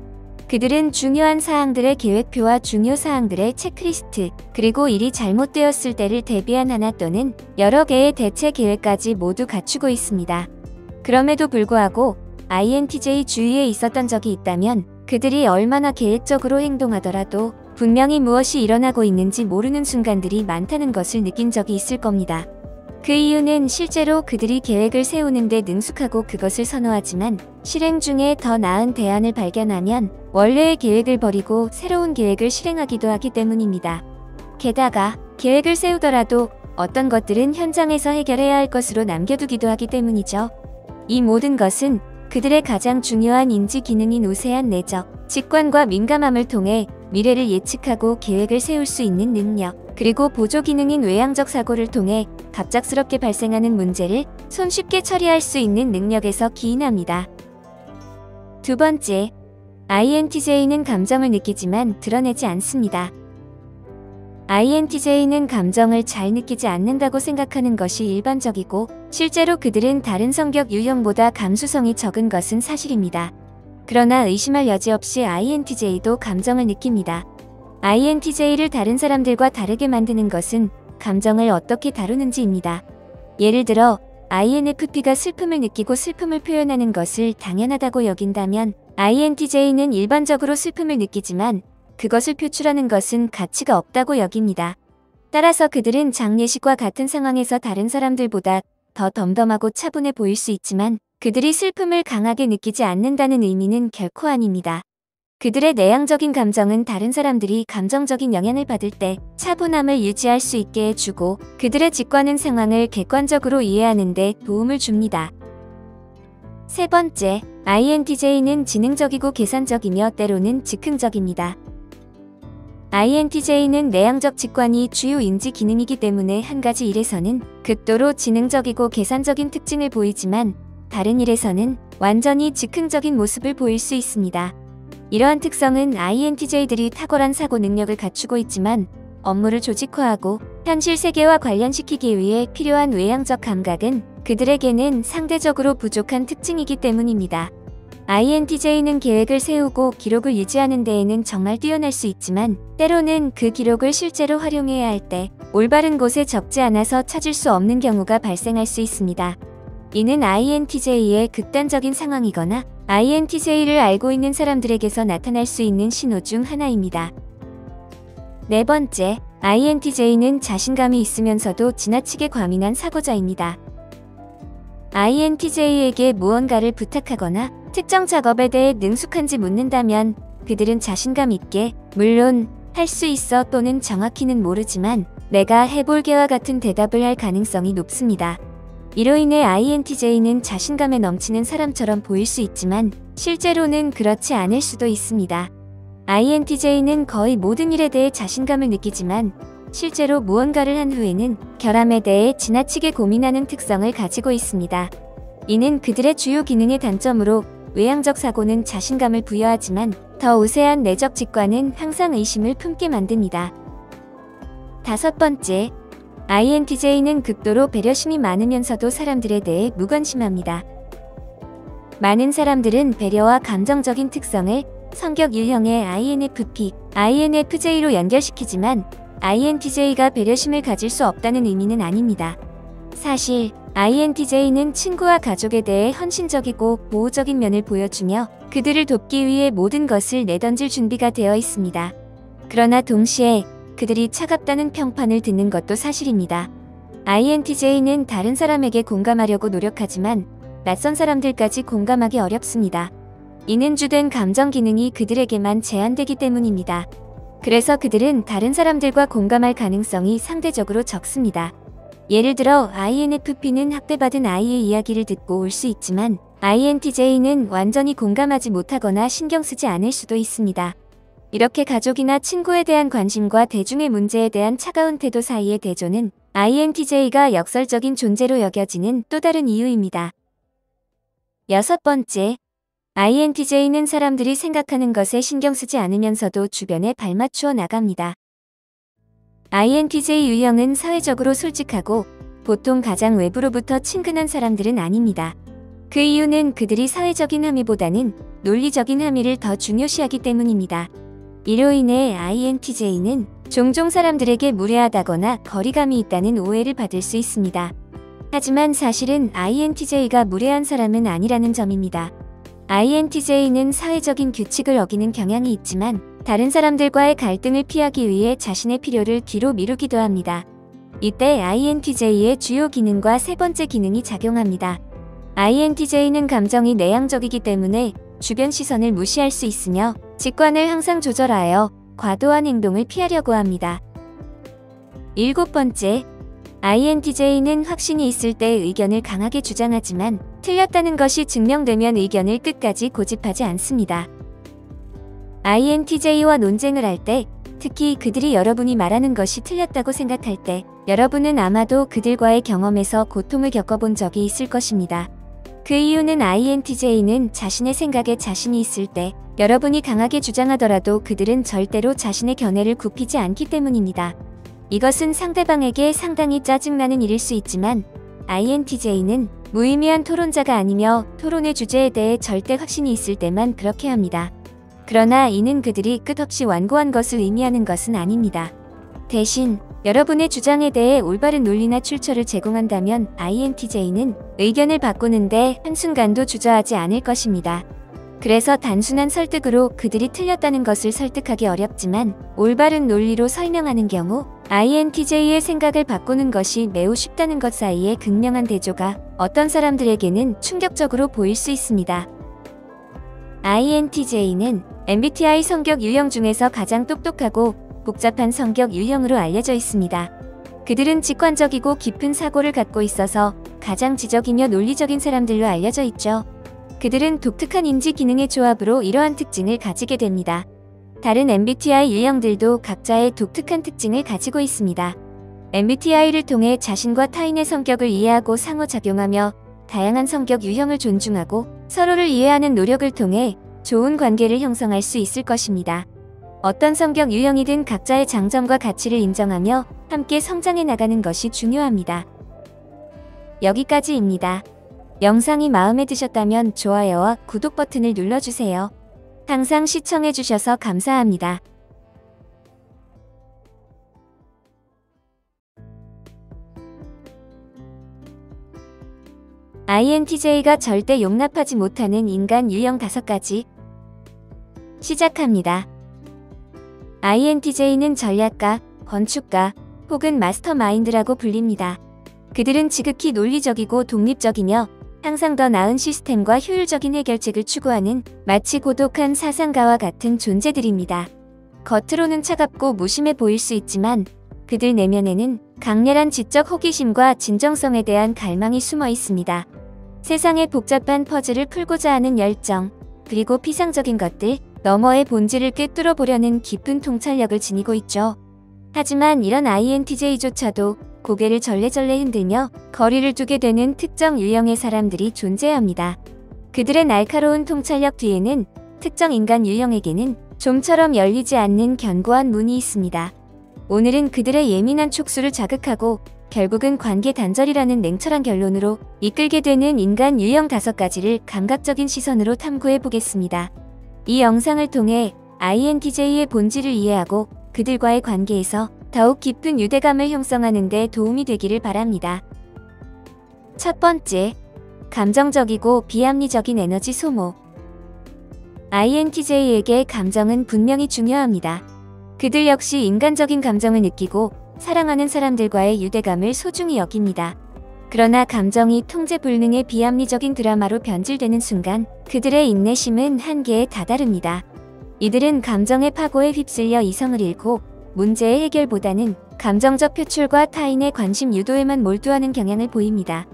그들은 중요한 사항들의 계획표와 중요 사항들의 체크리스트, 그리고 일이 잘못되었을 때를 대비한 하나 또는 여러 개의 대체 계획까지 모두 갖추고 있습니다. 그럼에도 불구하고 INTJ 주위에 있었던 적이 있다면 그들이 얼마나 계획적으로 행동하더라도 분명히 무엇이 일어나고 있는지 모르는 순간들이 많다는 것을 느낀 적이 있을 겁니다. 그 이유는 실제로 그들이 계획을 세우는데 능숙하고 그것을 선호하지만 실행 중에 더 나은 대안을 발견하면 원래의 계획을 버리고 새로운 계획을 실행하기도 하기 때문입니다. 게다가 계획을 세우더라도 어떤 것들은 현장에서 해결해야 할 것으로 남겨두기도 하기 때문이죠. 이 모든 것은 그들의 가장 중요한 인지 기능인 우세한 내적, 직관과 민감함을 통해 미래를 예측하고 계획을 세울 수 있는 능력, 그리고 보조 기능인 외향적 사고를 통해 갑작스럽게 발생하는 문제를 손쉽게 처리할 수 있는 능력에서 기인합니다. 두 번째, INTJ는 감정을 느끼지만 드러내지 않습니다. INTJ는 감정을 잘 느끼지 않는다고 생각하는 것이 일반적이고 실제로 그들은 다른 성격 유형보다 감수성이 적은 것은 사실입니다. 그러나 의심할 여지 없이 INTJ도 감정을 느낍니다. INTJ를 다른 사람들과 다르게 만드는 것은 감정을 어떻게 다루는지입니다. 예를 들어 INFP가 슬픔을 느끼고 슬픔을 표현하는 것을 당연하다고 여긴다면 INTJ는 일반적으로 슬픔을 느끼지만 그것을 표출하는 것은 가치가 없다고 여깁니다. 따라서 그들은 장례식과 같은 상황에서 다른 사람들보다 더 덤덤하고 차분해 보일 수 있지만 그들이 슬픔을 강하게 느끼지 않는다는 의미는 결코 아닙니다. 그들의 내향적인 감정은 다른 사람들이 감정적인 영향을 받을 때 차분함을 유지할 수 있게 해주고 그들의 직관은 상황을 객관적으로 이해하는 데 도움을 줍니다. 세 번째, INTJ는 지능적이고 계산적이며 때로는 즉흥적입니다. INTJ는 내향적 직관이 주요 인지 기능이기 때문에 한 가지 일에서는 극도로 지능적이고 계산적인 특징을 보이지만 다른 일에서는 완전히 즉흥적인 모습을 보일 수 있습니다. 이러한 특성은 INTJ들이 탁월한 사고 능력을 갖추고 있지만 업무를 조직화하고 현실 세계와 관련시키기 위해 필요한 외향적 감각은 그들에게는 상대적으로 부족한 특징이기 때문입니다. INTJ는 계획을 세우고 기록을 유지하는 데에는 정말 뛰어날 수 있지만 때로는 그 기록을 실제로 활용해야 할 때 올바른 곳에 적지 않아서 찾을 수 없는 경우가 발생할 수 있습니다. 이는 INTJ의 극단적인 상황이거나 INTJ를 알고 있는 사람들에게서 나타날 수 있는 신호 중 하나입니다. 네 번째, INTJ는 자신감이 있으면서도 지나치게 과민한 사고자입니다. INTJ에게 무언가를 부탁하거나 특정 작업에 대해 능숙한지 묻는다면 그들은 자신감 있게 물론 할 수 있어 또는 정확히는 모르지만 내가 해볼게와 같은 대답을 할 가능성이 높습니다. 이로 인해 INTJ는 자신감에 넘치는 사람처럼 보일 수 있지만 실제로는 그렇지 않을 수도 있습니다. INTJ는 거의 모든 일에 대해 자신감을 느끼지만 실제로 무언가를 한 후에는 결함에 대해 지나치게 고민하는 특성을 가지고 있습니다. 이는 그들의 주요 기능의 단점으로 외향적 사고는 자신감을 부여하지만 더 우세한 내적 직관은 항상 의심을 품게 만듭니다. 다섯 번째, INTJ는 극도로 배려심이 많으면서도 사람들에 대해 무관심합니다. 많은 사람들은 배려와 감정적인 특성을 성격 유형의 INFP, INFJ로 연결시키지만 INTJ가 배려심을 가질 수 없다는 의미는 아닙니다. 사실 INTJ는 친구와 가족에 대해 헌신적이고 보호적인 면을 보여주며 그들을 돕기 위해 모든 것을 내던질 준비가 되어 있습니다. 그러나 동시에 그들이 차갑다는 평판을 듣는 것도 사실입니다. INTJ는 다른 사람에게 공감하려고 노력하지만 낯선 사람들까지 공감하기 어렵습니다. 이는 주된 감정 기능이 그들에게만 제한되기 때문입니다. 그래서 그들은 다른 사람들과 공감할 가능성이 상대적으로 적습니다. 예를 들어 INFP는 학대받은 아이의 이야기를 듣고 울 수 있지만 INTJ는 완전히 공감하지 못하거나 신경 쓰지 않을 수도 있습니다. 이렇게 가족이나 친구에 대한 관심과 대중의 문제에 대한 차가운 태도 사이의 대조는 INTJ가 역설적인 존재로 여겨지는 또 다른 이유입니다. 여섯 번째, INTJ는 사람들이 생각하는 것에 신경 쓰지 않으면서도 주변에 발맞추어 나갑니다. INTJ 유형은 사회적으로 솔직하고 보통 가장 외부로부터 친근한 사람들은 아닙니다. 그 이유는 그들이 사회적인 함의보다는 논리적인 함의를 더 중요시하기 때문입니다. 이로 인해 INTJ는 종종 사람들에게 무례하다거나 거리감이 있다는 오해를 받을 수 있습니다. 하지만 사실은 INTJ가 무례한 사람은 아니라는 점입니다. INTJ는 사회적인 규칙을 어기는 경향이 있지만 다른 사람들과의 갈등을 피하기 위해 자신의 필요를 뒤로 미루기도 합니다. 이때 INTJ의 주요 기능과 세 번째 기능이 작용합니다. INTJ는 감정이 내향적이기 때문에 주변 시선을 무시할 수 있으며 직관을 항상 조절하여 과도한 행동을 피하려고 합니다. 일곱 번째, INTJ는 확신이 있을 때 의견을 강하게 주장하지만 틀렸다는 것이 증명되면 의견을 끝까지 고집하지 않습니다. INTJ와 논쟁을 할 때, 특히 그들이 여러분이 말하는 것이 틀렸다고 생각할 때, 여러분은 아마도 그들과의 경험에서 고통을 겪어본 적이 있을 것입니다. 그 이유는 INTJ는 자신의 생각에 자신이 있을 때, 여러분이 강하게 주장하더라도 그들은 절대로 자신의 견해를 굽히지 않기 때문입니다. 이것은 상대방에게 상당히 짜증나는 일일 수 있지만 INTJ는 무의미한 토론자가 아니며 토론의 주제에 대해 절대 확신이 있을 때만 그렇게 합니다. 그러나 이는 그들이 끝없이 완고한 것을 의미하는 것은 아닙니다. 대신 여러분의 주장에 대해 올바른 논리나 출처를 제공한다면 INTJ는 의견을 바꾸는데 한순간도 주저하지 않을 것입니다. 그래서 단순한 설득으로 그들이 틀렸다는 것을 설득하기 어렵지만 올바른 논리로 설명하는 경우 INTJ의 생각을 바꾸는 것이 매우 쉽다는 것 사이의 극명한 대조가 어떤 사람들에게는 충격적으로 보일 수 있습니다. INTJ는 MBTI 성격 유형 중에서 가장 똑똑하고 복잡한 성격 유형으로 알려져 있습니다. 그들은 직관적이고 깊은 사고를 갖고 있어서 가장 지적이며 논리적인 사람들로 알려져 있죠. 그들은 독특한 인지 기능의 조합으로 이러한 특징을 가지게 됩니다. 다른 MBTI 유형들도 각자의 독특한 특징을 가지고 있습니다. MBTI를 통해 자신과 타인의 성격을 이해하고 상호작용하며 다양한 성격 유형을 존중하고 서로를 이해하는 노력을 통해 좋은 관계를 형성할 수 있을 것입니다. 어떤 성격 유형이든 각자의 장점과 가치를 인정하며 함께 성장해 나가는 것이 중요합니다. 여기까지입니다. 영상이 마음에 드셨다면 좋아요와 구독 버튼을 눌러주세요. 항상 시청해주셔서 감사합니다. INTJ가 절대 용납하지 못하는 인간 유형 5가지. 시작합니다. INTJ는 전략가, 건축가, 혹은 마스터마인드라고 불립니다. 그들은 지극히 논리적이고 독립적이며 항상 더 나은 시스템과 효율적인 해결책을 추구하는 마치 고독한 사상가와 같은 존재들입니다. 겉으로는 차갑고 무심해 보일 수 있지만 그들 내면에는 강렬한 지적 호기심과 진정성에 대한 갈망이 숨어 있습니다. 세상의 복잡한 퍼즐을 풀고자 하는 열정, 그리고 피상적인 것들 너머의 본질을 꿰뚫어 보려는 깊은 통찰력을 지니고 있죠. 하지만 이런 INTJ조차도 고개를 절레절레 흔들며 거리를 두게 되는 특정 유형의 사람들이 존재합니다. 그들의 날카로운 통찰력 뒤에는 특정 인간 유형에게는 좀처럼 열리지 않는 견고한 문이 있습니다. 오늘은 그들의 예민한 촉수를 자극하고 결국은 관계 단절이라는 냉철한 결론으로 이끌게 되는 인간 유형 5가지를 감각적인 시선으로 탐구해 보겠습니다. 이 영상을 통해 INTJ의 본질을 이해하고 그들과의 관계에서 더욱 깊은 유대감을 형성하는 데 도움이 되기를 바랍니다. 첫 번째, 감정적이고 비합리적인 에너지 소모. INTJ에게 감정은 분명히 중요합니다. 그들 역시 인간적인 감정을 느끼고 사랑하는 사람들과의 유대감을 소중히 여깁니다. 그러나 감정이 통제불능의 비합리적인 드라마로 변질되는 순간 그들의 인내심은 한계에 다다릅니다. 이들은 감정의 파고에 휩쓸려 이성을 잃고 문제의 해결보다는 감정적 표출과 타인의 관심 유도에만 몰두하는 경향을 보입니다.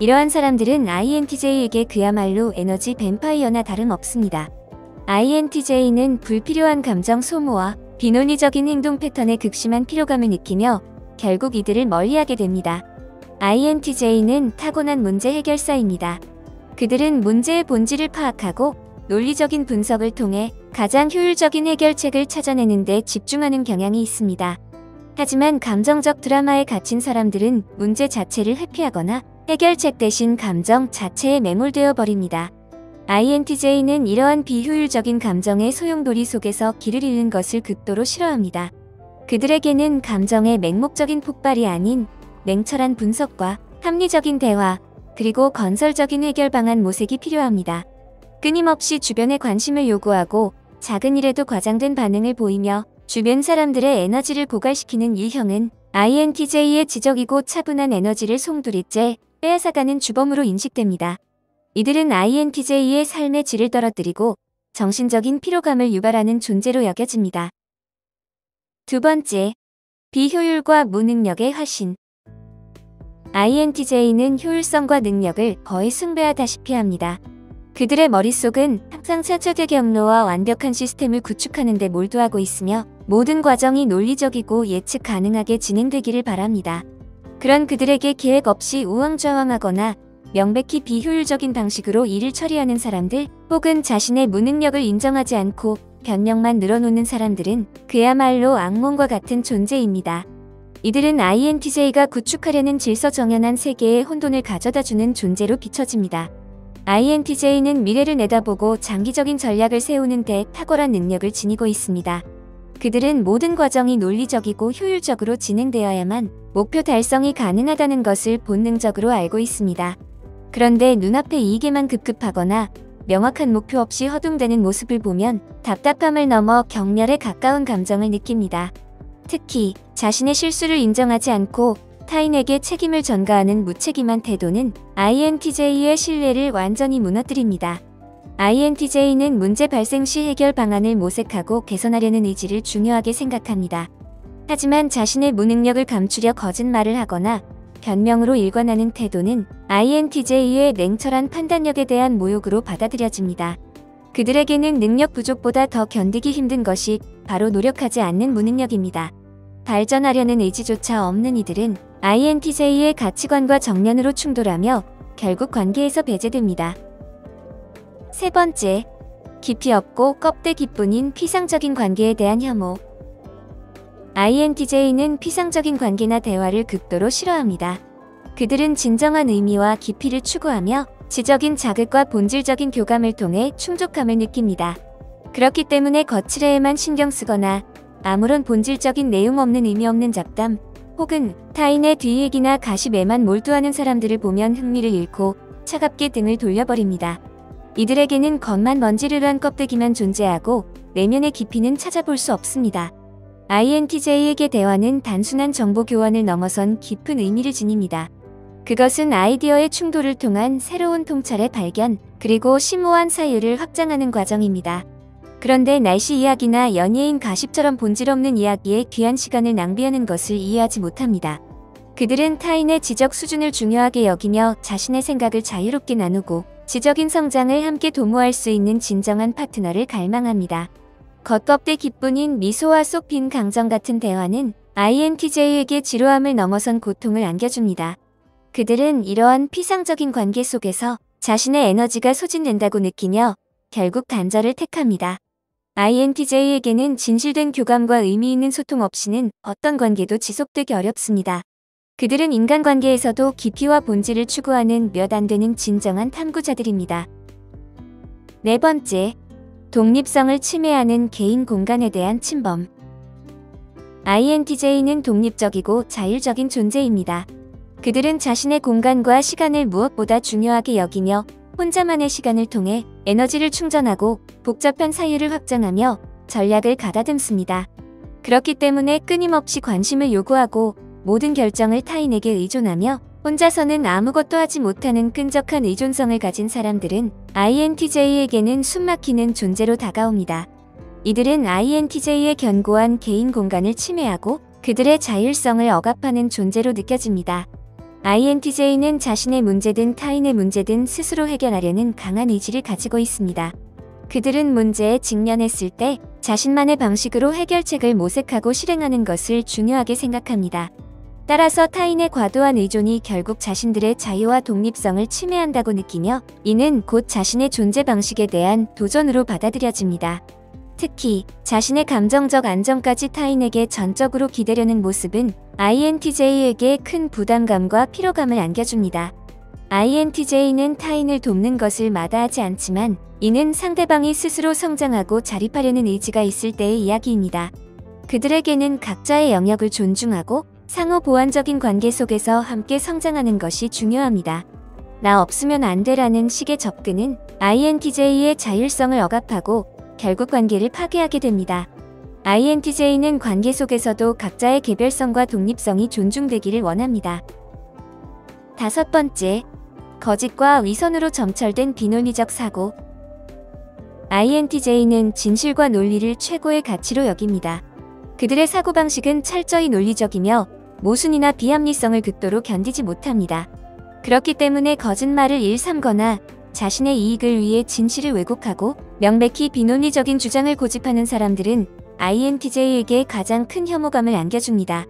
이러한 사람들은 INTJ에게 그야말로 에너지 뱀파이어나 다름없습니다. INTJ는 불필요한 감정 소모와 비논리적인 행동 패턴에 극심한 피로감을 느끼며 결국 이들을 멀리하게 됩니다. INTJ는 타고난 문제 해결사입니다. 그들은 문제의 본질을 파악하고 논리적인 분석을 통해 가장 효율적인 해결책을 찾아내는 데 집중하는 경향이 있습니다. 하지만 감정적 드라마에 갇힌 사람들은 문제 자체를 회피하거나 해결책 대신 감정 자체에 매몰되어 버립니다. INTJ는 이러한 비효율적인 감정의 소용돌이 속에서 길을 잃는 것을 극도로 싫어합니다. 그들에게는 감정의 맹목적인 폭발이 아닌 냉철한 분석과 합리적인 대화, 그리고 건설적인 해결 방안 모색이 필요합니다. 끊임없이 주변의 관심을 요구하고 작은 일에도 과장된 반응을 보이며 주변 사람들의 에너지를 고갈시키는 유형은 INTJ의 지적이고 차분한 에너지를 송두리째 빼앗아가는 주범으로 인식됩니다. 이들은 INTJ의 삶의 질을 떨어뜨리고 정신적인 피로감을 유발하는 존재로 여겨집니다. 두 번째, 비효율과 무능력의 화신. INTJ는 효율성과 능력을 거의 숭배하다시피 합니다. 그들의 머릿속은 항상 차적의 경로와 완벽한 시스템을 구축하는 데 몰두하고 있으며 모든 과정이 논리적이고 예측 가능하게 진행되기를 바랍니다. 그런 그들에게 계획 없이 우왕좌왕하거나 명백히 비효율적인 방식으로 일을 처리하는 사람들, 혹은 자신의 무능력을 인정하지 않고 변명만 늘어놓는 사람들은 그야말로 악몽과 같은 존재입니다. 이들은 INTJ가 구축하려는 질서정연한 세계에 혼돈을 가져다주는 존재로 비춰집니다. INTJ는 미래를 내다보고 장기적인 전략을 세우는 데 탁월한 능력을 지니고 있습니다. 그들은 모든 과정이 논리적이고 효율적으로 진행되어야만 목표 달성이 가능하다는 것을 본능적으로 알고 있습니다. 그런데 눈앞의 이익에만 급급하거나 명확한 목표 없이 허둥대는 모습을 보면 답답함을 넘어 격렬에 가까운 감정을 느낍니다. 특히 자신의 실수를 인정하지 않고 타인에게 책임을 전가하는 무책임한 태도는 INTJ의 신뢰를 완전히 무너뜨립니다. INTJ는 문제 발생 시 해결 방안을 모색하고 개선하려는 의지를 중요하게 생각합니다. 하지만 자신의 무능력을 감추려 거짓말을 하거나 변명으로 일관하는 태도는 INTJ의 냉철한 판단력에 대한 모욕으로 받아들여집니다. 그들에게는 능력 부족보다 더 견디기 힘든 것이 바로 노력하지 않는 무능력입니다. 발전하려는 의지조차 없는 이들은 INTJ의 가치관과 정면으로 충돌하며 결국 관계에서 배제됩니다. 세 번째, 깊이 없고 껍데기뿐인 피상적인 관계에 대한 혐오. INTJ는 피상적인 관계나 대화를 극도로 싫어합니다. 그들은 진정한 의미와 깊이를 추구하며 지적인 자극과 본질적인 교감을 통해 충족감을 느낍니다. 그렇기 때문에 거칠애에만 신경 쓰거나 아무런 본질적인 내용 없는 의미 없는 잡담 혹은 타인의 뒷얘기나 가십에만 몰두하는 사람들을 보면 흥미를 잃고 차갑게 등을 돌려버립니다. 이들에게는 겉만 먼지르르한 껍데기만 존재하고 내면의 깊이는 찾아볼 수 없습니다. INTJ에게 대화는 단순한 정보 교환을 넘어선 깊은 의미를 지닙니다. 그것은 아이디어의 충돌을 통한 새로운 통찰의 발견, 그리고 심오한 사유를 확장하는 과정입니다. 그런데 날씨 이야기나 연예인 가십처럼 본질 없는 이야기에 귀한 시간을 낭비하는 것을 이해하지 못합니다. 그들은 타인의 지적 수준을 중요하게 여기며 자신의 생각을 자유롭게 나누고 지적인 성장을 함께 도모할 수 있는 진정한 파트너를 갈망합니다. 겉껍데기뿐인 미소와 속 빈 강정 같은 대화는 INTJ에게 지루함을 넘어선 고통을 안겨줍니다. 그들은 이러한 피상적인 관계 속에서 자신의 에너지가 소진된다고 느끼며 결국 단절을 택합니다. INTJ에게는 진실된 교감과 의미 있는 소통 없이는 어떤 관계도 지속되기 어렵습니다. 그들은 인간관계에서도 깊이와 본질을 추구하는 몇 안 되는 진정한 탐구자들입니다. 네 번째, 독립성을 침해하는 개인 공간에 대한 침범. INTJ는 독립적이고 자율적인 존재입니다. 그들은 자신의 공간과 시간을 무엇보다 중요하게 여기며 혼자만의 시간을 통해 에너지를 충전하고 복잡한 사유를 확장하며 전략을 가다듬습니다. 그렇기 때문에 끊임없이 관심을 요구하고 모든 결정을 타인에게 의존하며 혼자서는 아무것도 하지 못하는 끈적한 의존성을 가진 사람들은 INTJ에게는 숨막히는 존재로 다가옵니다. 이들은 INTJ의 견고한 개인 공간을 침해하고 그들의 자율성을 억압하는 존재로 느껴집니다. INTJ는 자신의 문제든 타인의 문제든 스스로 해결하려는 강한 의지를 가지고 있습니다. 그들은 문제에 직면했을 때 자신만의 방식으로 해결책을 모색하고 실행하는 것을 중요하게 생각합니다. 따라서 타인의 과도한 의존이 결국 자신들의 자유와 독립성을 침해한다고 느끼며 이는 곧 자신의 존재 방식에 대한 도전으로 받아들여집니다. 특히 자신의 감정적 안정까지 타인에게 전적으로 기대려는 모습은 INTJ에게 큰 부담감과 피로감을 안겨줍니다. INTJ는 타인을 돕는 것을 마다하지 않지만 이는 상대방이 스스로 성장하고 자립하려는 의지가 있을 때의 이야기입니다. 그들에게는 각자의 영역을 존중하고 상호 보완적인 관계 속에서 함께 성장하는 것이 중요합니다. 나 없으면 안 돼라는 식의 접근은 INTJ의 자율성을 억압하고 결국 관계를 파괴하게 됩니다. INTJ는 관계 속에서도 각자의 개별성과 독립성이 존중되기를 원합니다. 다섯 번째, 거짓과 위선으로 점철된 비논리적 사고. INTJ는 진실과 논리를 최고의 가치로 여깁니다. 그들의 사고방식은 철저히 논리적이며 모순이나 비합리성을 극도로 견디지 못합니다. 그렇기 때문에 거짓말을 일삼거나 자신의 이익을 위해 진실을 왜곡하고 명백히 비논리적인 주장을 고집하는 사람들은 INTJ에게 가장 큰 혐오감을 안겨줍니다.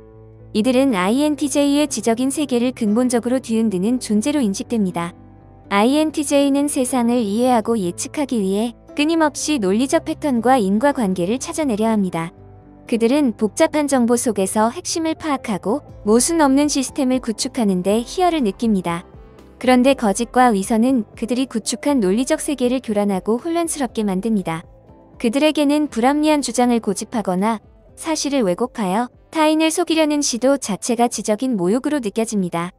이들은 INTJ의 지적인 세계를 근본적으로 뒤흔드는 존재로 인식됩니다. INTJ는 세상을 이해하고 예측하기 위해 끊임없이 논리적 패턴과 인과관계를 찾아내려 합니다. 그들은 복잡한 정보 속에서 핵심을 파악하고 모순 없는 시스템을 구축하는 데 희열을 느낍니다. 그런데 거짓과 위선은 그들이 구축한 논리적 세계를 교란하고 혼란스럽게 만듭니다. 그들에게는 불합리한 주장을 고집하거나 사실을 왜곡하여 타인을 속이려는 시도 자체가 지적인 모욕으로 느껴집니다.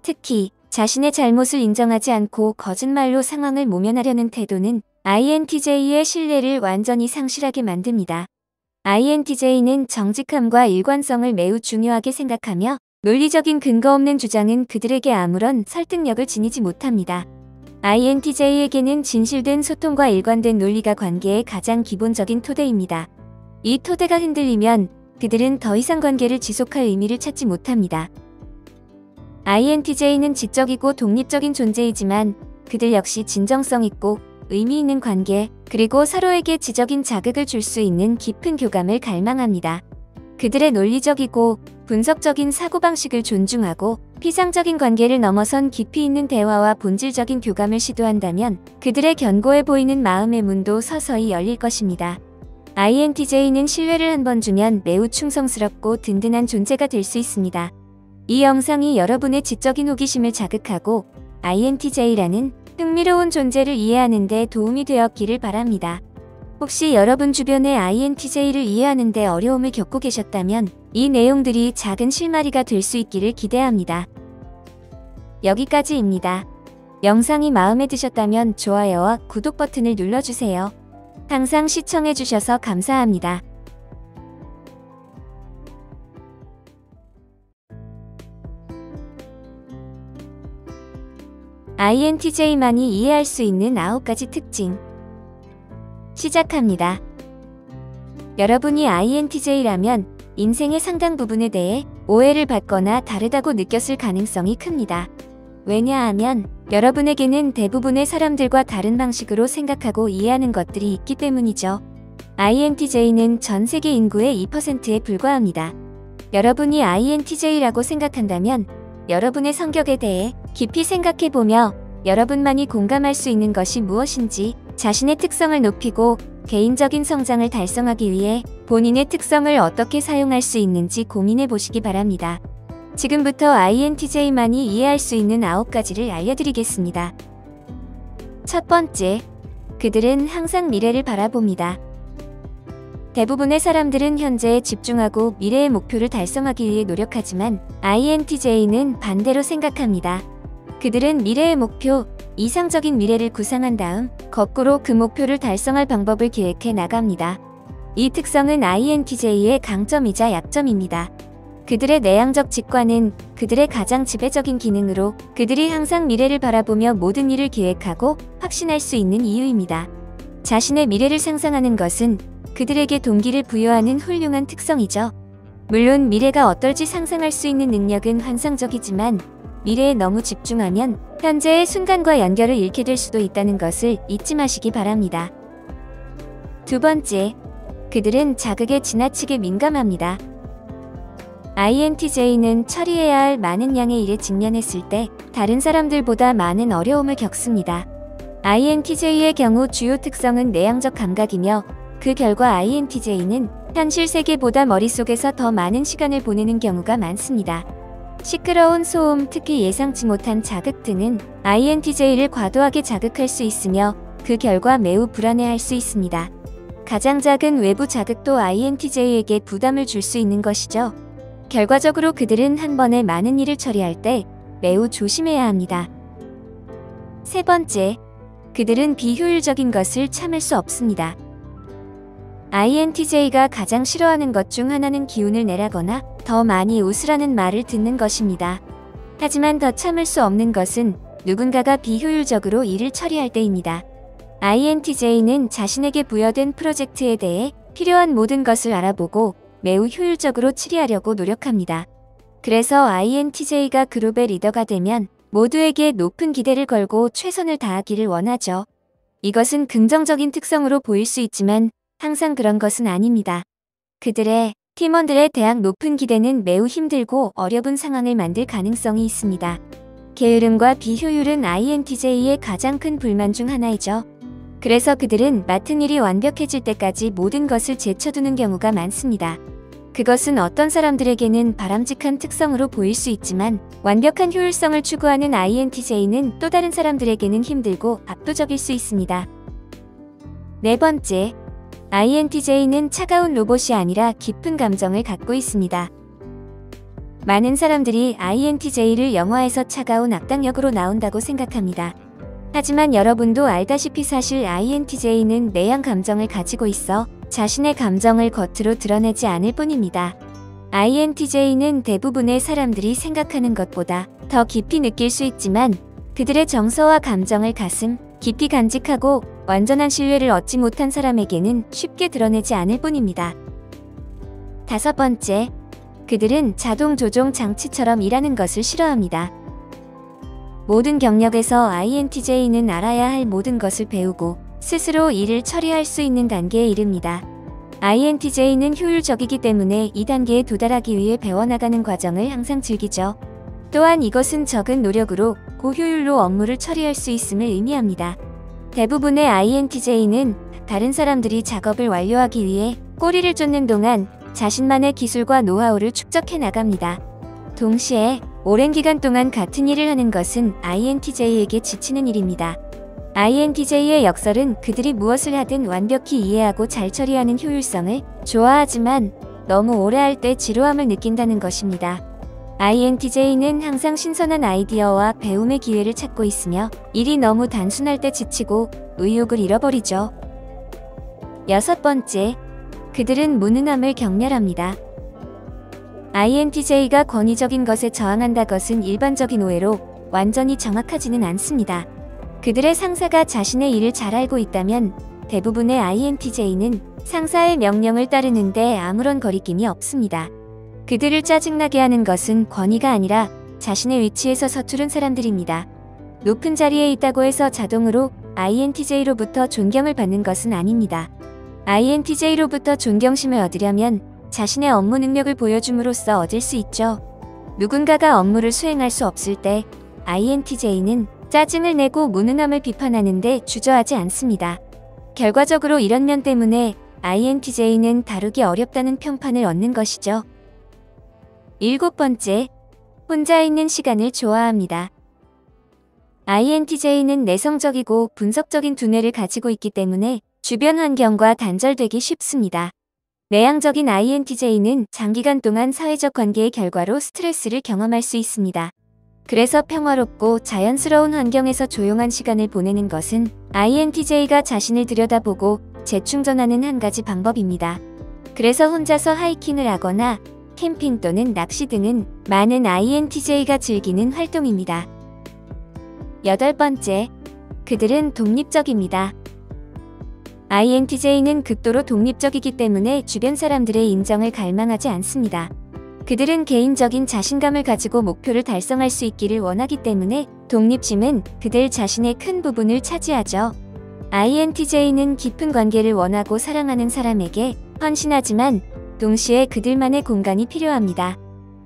특히 자신의 잘못을 인정하지 않고 거짓말로 상황을 모면하려는 태도는 INTJ의 신뢰를 완전히 상실하게 만듭니다. INTJ는 정직함과 일관성을 매우 중요하게 생각하며 논리적인 근거 없는 주장은 그들에게 아무런 설득력을 지니지 못합니다. INTJ에게는 진실된 소통과 일관된 논리가 관계의 가장 기본적인 토대입니다. 이 토대가 흔들리면 그들은 더 이상 관계를 지속할 의미를 찾지 못합니다. INTJ는 지적이고 독립적인 존재이지만 그들 역시 진정성 있고 의미 있는 관계, 그리고 서로에게 지적인 자극을 줄 수 있는 깊은 교감을 갈망합니다. 그들의 논리적이고 분석적인 사고방식을 존중하고 피상적인 관계를 넘어선 깊이 있는 대화와 본질적인 교감을 시도한다면 그들의 견고해 보이는 마음의 문도 서서히 열릴 것입니다. INTJ는 신뢰를 한 번 주면 매우 충성스럽고 든든한 존재가 될 수 있습니다. 이 영상이 여러분의 지적인 호기심을 자극하고 INTJ라는 흥미로운 존재를 이해하는 데 도움이 되었기를 바랍니다. 혹시 여러분 주변의 INTJ를 이해하는 데 어려움을 겪고 계셨다면 이 내용들이 작은 실마리가 될 수 있기를 기대합니다. 여기까지입니다. 영상이 마음에 드셨다면 좋아요와 구독 버튼을 눌러주세요. 항상 시청해주셔서 감사합니다. INTJ만이 이해할 수 있는 9가지 특징. 시작합니다. 여러분이 INTJ라면 인생의 상당 부분에 대해 오해를 받거나 다르다고 느꼈을 가능성이 큽니다. 왜냐하면 여러분에게는 대부분의 사람들과 다른 방식으로 생각하고 이해하는 것들이 있기 때문이죠. INTJ는 전 세계 인구의 2%에 불과합니다. 여러분이 INTJ라고 생각한다면 여러분의 성격에 대해 깊이 생각해보며 여러분만이 공감할 수 있는 것이 무엇인지 자신의 특성을 높이고 개인적인 성장을 달성하기 위해 본인의 특성을 어떻게 사용할 수 있는지 고민해 보시기 바랍니다. 지금부터 INTJ만이 이해할 수 있는 9가지를 알려드리겠습니다. 첫 번째, 그들은 항상 미래를 바라봅니다. 대부분의 사람들은 현재에 집중하고 미래의 목표를 달성하기 위해 노력하지만 INTJ는 반대로 생각합니다. 그들은 미래의 목표, 이상적인 미래를 구상한 다음 거꾸로 그 목표를 달성할 방법을 계획해 나갑니다. 이 특성은 INTJ의 강점이자 약점입니다. 그들의 내향적 직관은 그들의 가장 지배적인 기능으로 그들이 항상 미래를 바라보며 모든 일을 계획하고 확신할 수 있는 이유입니다. 자신의 미래를 상상하는 것은 그들에게 동기를 부여하는 훌륭한 특성이죠. 물론 미래가 어떨지 상상할 수 있는 능력은 환상적이지만 미래에 너무 집중하면 현재의 순간과 연결을 잃게 될 수도 있다는 것을 잊지 마시기 바랍니다. 두 번째, 그들은 자극에 지나치게 민감합니다. INTJ는 처리해야 할 많은 양의 일에 직면했을 때 다른 사람들보다 많은 어려움을 겪습니다. INTJ의 경우 주요 특성은 내향적 감각이며 그 결과 INTJ는 현실 세계보다 머릿속에서 더 많은 시간을 보내는 경우가 많습니다. 시끄러운 소음, 특히 예상치 못한 자극 등은 INTJ를 과도하게 자극할 수 있으며 그 결과 매우 불안해할 수 있습니다. 가장 작은 외부 자극도 INTJ에게 부담을 줄 수 있는 것이죠. 결과적으로 그들은 한 번에 많은 일을 처리할 때 매우 조심해야 합니다. 세 번째, 그들은 비효율적인 것을 참을 수 없습니다. INTJ가 가장 싫어하는 것 중 하나는 기운을 내라거나 더 많이 웃으라는 말을 듣는 것입니다. 하지만 더 참을 수 없는 것은 누군가가 비효율적으로 일을 처리할 때입니다. INTJ는 자신에게 부여된 프로젝트에 대해 필요한 모든 것을 알아보고 매우 효율적으로 처리하려고 노력합니다. 그래서 INTJ가 그룹의 리더가 되면 모두에게 높은 기대를 걸고 최선을 다하기를 원하죠. 이것은 긍정적인 특성으로 보일 수 있지만 항상 그런 것은 아닙니다. 그들의 팀원들에 대한 높은 기대는 매우 힘들고 어려운 상황을 만들 가능성이 있습니다. 게으름과 비효율은 INTJ의 가장 큰 불만 중 하나이죠. 그래서 그들은 맡은 일이 완벽해질 때까지 모든 것을 제쳐두는 경우가 많습니다. 그것은 어떤 사람들에게는 바람직한 특성으로 보일 수 있지만 완벽한 효율성을 추구하는 INTJ는 또 다른 사람들에게는 힘들고 압도적일 수 있습니다. 네 번째, INTJ는 차가운 로봇이 아니라 깊은 감정을 갖고 있습니다. 많은 사람들이 INTJ를 영화에서 차가운 악당 역으로 나온다고 생각합니다. 하지만 여러분도 알다시피 사실 INTJ는 내향 감정을 가지고 있어 자신의 감정을 겉으로 드러내지 않을 뿐입니다. INTJ는 대부분의 사람들이 생각하는 것보다 더 깊이 느낄 수 있지만 그들의 정서와 감정을 가슴 깊이 간직하고 완전한 신뢰를 얻지 못한 사람에게는 쉽게 드러내지 않을 뿐입니다. 5번째, 그들은 자동 조종 장치처럼 일하는 것을 싫어합니다. 모든 경력에서 INTJ는 알아야 할 모든 것을 배우고 스스로 일을 처리할 수 있는 단계에 이릅니다. INTJ는 효율적이기 때문에 이 단계에 도달하기 위해 배워나가는 과정을 항상 즐기죠. 또한 이것은 적은 노력으로 고효율로 업무를 처리할 수 있음을 의미합니다. 대부분의 INTJ는 다른 사람들이 작업을 완료하기 위해 꼬리를 쫓는 동안 자신만의 기술과 노하우를 축적해 나갑니다. 동시에 오랜 기간 동안 같은 일을 하는 것은 INTJ에게 지치는 일입니다. INTJ의 역설은 그들이 무엇을 하든 완벽히 이해하고 잘 처리하는 효율성을 좋아하지만 너무 오래 할 때 지루함을 느낀다는 것입니다. INTJ는 항상 신선한 아이디어와 배움의 기회를 찾고 있으며 일이 너무 단순할 때 지치고 의욕을 잃어버리죠. 6번째, 그들은 무능함을 경멸합니다. INTJ가 권위적인 것에 저항한다 것은 일반적인 오해로 완전히 정확하지는 않습니다. 그들의 상사가 자신의 일을 잘 알고 있다면 대부분의 INTJ는 상사의 명령을 따르는데 아무런 거리낌이 없습니다. 그들을 짜증나게 하는 것은 권위가 아니라 자신의 위치에서 서투른 사람들입니다. 높은 자리에 있다고 해서 자동으로 INTJ로부터 존경을 받는 것은 아닙니다. INTJ로부터 존경심을 얻으려면 자신의 업무 능력을 보여줌으로써 얻을 수 있죠. 누군가가 업무를 수행할 수 없을 때 INTJ는 짜증을 내고 무능함을 비판하는데 주저하지 않습니다. 결과적으로 이런 면 때문에 INTJ는 다루기 어렵다는 평판을 얻는 것이죠. 7번째, 혼자 있는 시간을 좋아합니다. INTJ는 내성적이고 분석적인 두뇌를 가지고 있기 때문에 주변 환경과 단절되기 쉽습니다. 내향적인 INTJ는 장기간 동안 사회적 관계의 결과로 스트레스를 경험할 수 있습니다. 그래서 평화롭고 자연스러운 환경에서 조용한 시간을 보내는 것은 INTJ가 자신을 들여다보고 재충전하는 한 가지 방법입니다. 그래서 혼자서 하이킹을 하거나 캠핑 또는 낚시 등은 많은 INTJ가 즐기는 활동입니다. 8번째, 그들은 독립적입니다. INTJ는 극도로 독립적이기 때문에 주변 사람들의 인정을 갈망하지 않습니다. 그들은 개인적인 자신감을 가지고 목표를 달성할 수 있기를 원하기 때문에 독립심은 그들 자신의 큰 부분을 차지하죠. INTJ는 깊은 관계를 원하고 사랑하는 사람에게 헌신하지만 동시에 그들만의 공간이 필요합니다.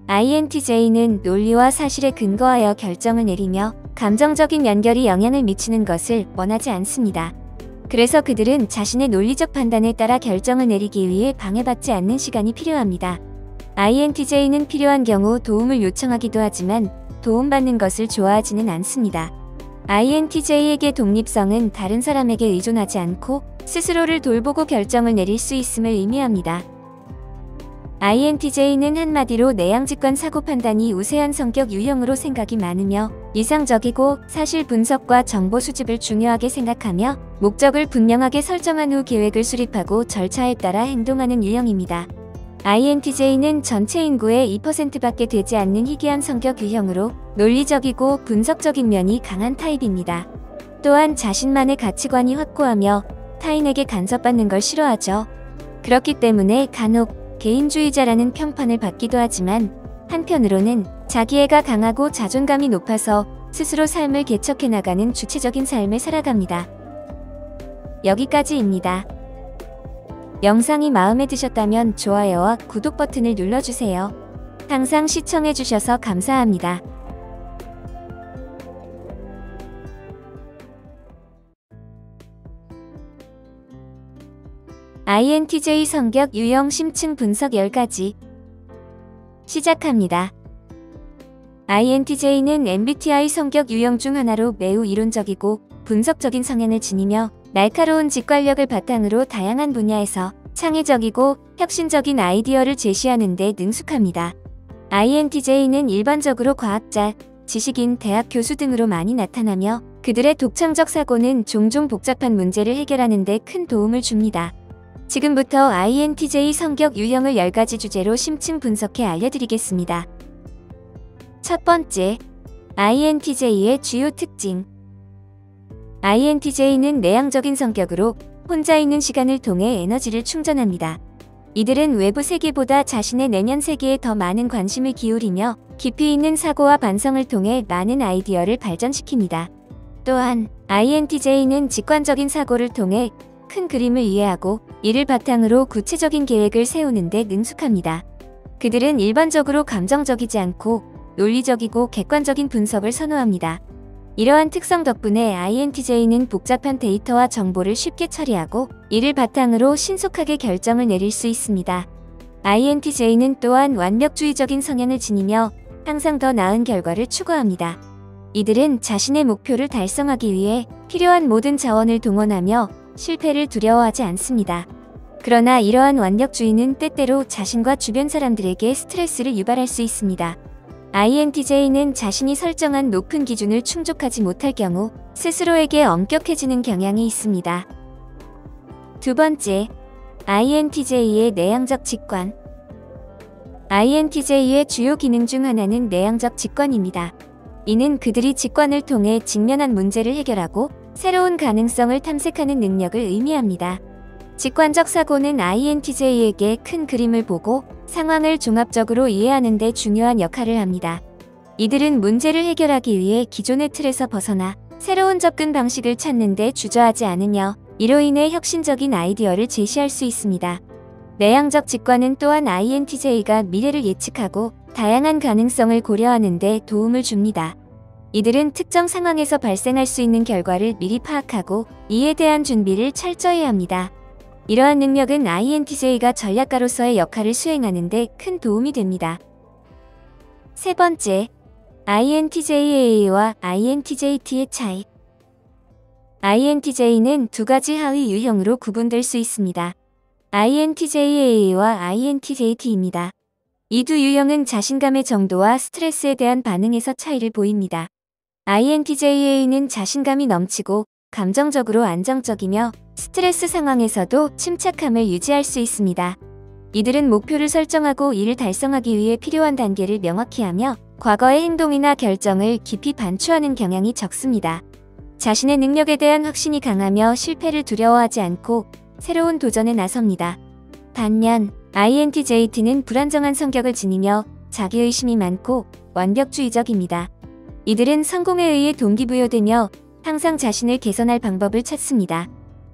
INTJ는 논리와 사실에 근거하여 결정을 내리며 감정적인 연결이 영향을 미치는 것을 원하지 않습니다. 그래서 그들은 자신의 논리적 판단에 따라 결정을 내리기 위해 방해받지 않는 시간이 필요합니다. INTJ는 필요한 경우 도움을 요청하기도 하지만 도움받는 것을 좋아하지는 않습니다. INTJ에게 독립성은 다른 사람에게 의존하지 않고 스스로를 돌보고 결정을 내릴 수 있음을 의미합니다. INTJ는 한마디로 내향직관 사고 판단이 우세한 성격 유형으로 생각이 많으며 이상적이고 사실 분석과 정보 수집을 중요하게 생각하며 목적을 분명하게 설정한 후 계획을 수립하고 절차에 따라 행동하는 유형입니다. INTJ는 전체 인구의 2%밖에 되지 않는 희귀한 성격 유형으로 논리적이고 분석적인 면이 강한 타입입니다. 또한 자신만의 가치관이 확고하며 타인에게 간섭받는 걸 싫어하죠. 그렇기 때문에 간혹 개인주의자라는 평판을 받기도 하지만 한편으로는 자기애가 강하고 자존감이 높아서 스스로 삶을 개척해 나가는 주체적인 삶을 살아갑니다. 여기까지입니다. 영상이 마음에 드셨다면 좋아요와 구독 버튼을 눌러주세요. 항상 시청해주셔서 감사합니다. INTJ 성격 유형 심층 분석 10가지 시작합니다. INTJ는 MBTI 성격 유형 중 하나로 매우 이론적이고 분석적인 성향을 지니며 날카로운 직관력을 바탕으로 다양한 분야에서 창의적이고 혁신적인 아이디어를 제시하는 데 능숙합니다. INTJ는 일반적으로 과학자, 지식인, 대학 교수 등으로 많이 나타나며 그들의 독창적 사고는 종종 복잡한 문제를 해결하는 데 큰 도움을 줍니다. 지금부터 INTJ 성격 유형을 10가지 주제로 심층 분석해 알려드리겠습니다. 첫 번째, INTJ의 주요 특징. INTJ는 내향적인 성격으로 혼자 있는 시간을 통해 에너지를 충전합니다. 이들은 외부 세계보다 자신의 내면 세계에 더 많은 관심을 기울이며 깊이 있는 사고와 반성을 통해 많은 아이디어를 발전시킵니다. 또한 INTJ는 직관적인 사고를 통해 큰 그림을 이해하고 이를 바탕으로 구체적인 계획을 세우는 데 능숙합니다. 그들은 일반적으로 감정적이지 않고 논리적이고 객관적인 분석을 선호합니다. 이러한 특성 덕분에 INTJ는 복잡한 데이터와 정보를 쉽게 처리하고 이를 바탕으로 신속하게 결정을 내릴 수 있습니다. INTJ는 또한 완벽주의적인 성향을 지니며 항상 더 나은 결과를 추구합니다. 이들은 자신의 목표를 달성하기 위해 필요한 모든 자원을 동원하며 실패를 두려워하지 않습니다. 그러나 이러한 완벽주의는 때때로 자신과 주변 사람들에게 스트레스를 유발할 수 있습니다. INTJ는 자신이 설정한 높은 기준을 충족하지 못할 경우 스스로에게 엄격해지는 경향이 있습니다. 두 번째, INTJ의 내향적 직관. INTJ의 주요 기능 중 하나는 내향적 직관입니다. 이는 그들이 직관을 통해 직면한 문제를 해결하고 새로운 가능성을 탐색하는 능력을 의미합니다. 직관적 사고는 INTJ에게 큰 그림을 보고 상황을 종합적으로 이해하는 데 중요한 역할을 합니다. 이들은 문제를 해결하기 위해 기존의 틀에서 벗어나 새로운 접근 방식을 찾는 데 주저하지 않으며 이로 인해 혁신적인 아이디어를 제시할 수 있습니다. 내향적 직관은 또한 INTJ가 미래를 예측하고 다양한 가능성을 고려하는 데 도움을 줍니다. 이들은 특정 상황에서 발생할 수 있는 결과를 미리 파악하고 이에 대한 준비를 철저히 합니다. 이러한 능력은 INTJ가 전략가로서의 역할을 수행하는 데 큰 도움이 됩니다. 세 번째, INTJA와 INTJT의 차이. INTJ는 두 가지 하위 유형으로 구분될 수 있습니다. INTJA와 INTJT입니다. 이 두 유형은 자신감의 정도와 스트레스에 대한 반응에서 차이를 보입니다. INTJA는 자신감이 넘치고 감정적으로 안정적이며 스트레스 상황에서도 침착함을 유지할 수 있습니다. 이들은 목표를 설정하고 이를 달성하기 위해 필요한 단계를 명확히 하며 과거의 행동이나 결정을 깊이 반추하는 경향이 적습니다. 자신의 능력에 대한 확신이 강하며 실패를 두려워하지 않고 새로운 도전에 나섭니다. 반면 INTJT는 불안정한 성격을 지니며 자기의심이 많고 완벽주의적입니다. 이들은 성공에 의해 동기부여되며 항상 자신을 개선할 방법을 찾습니다.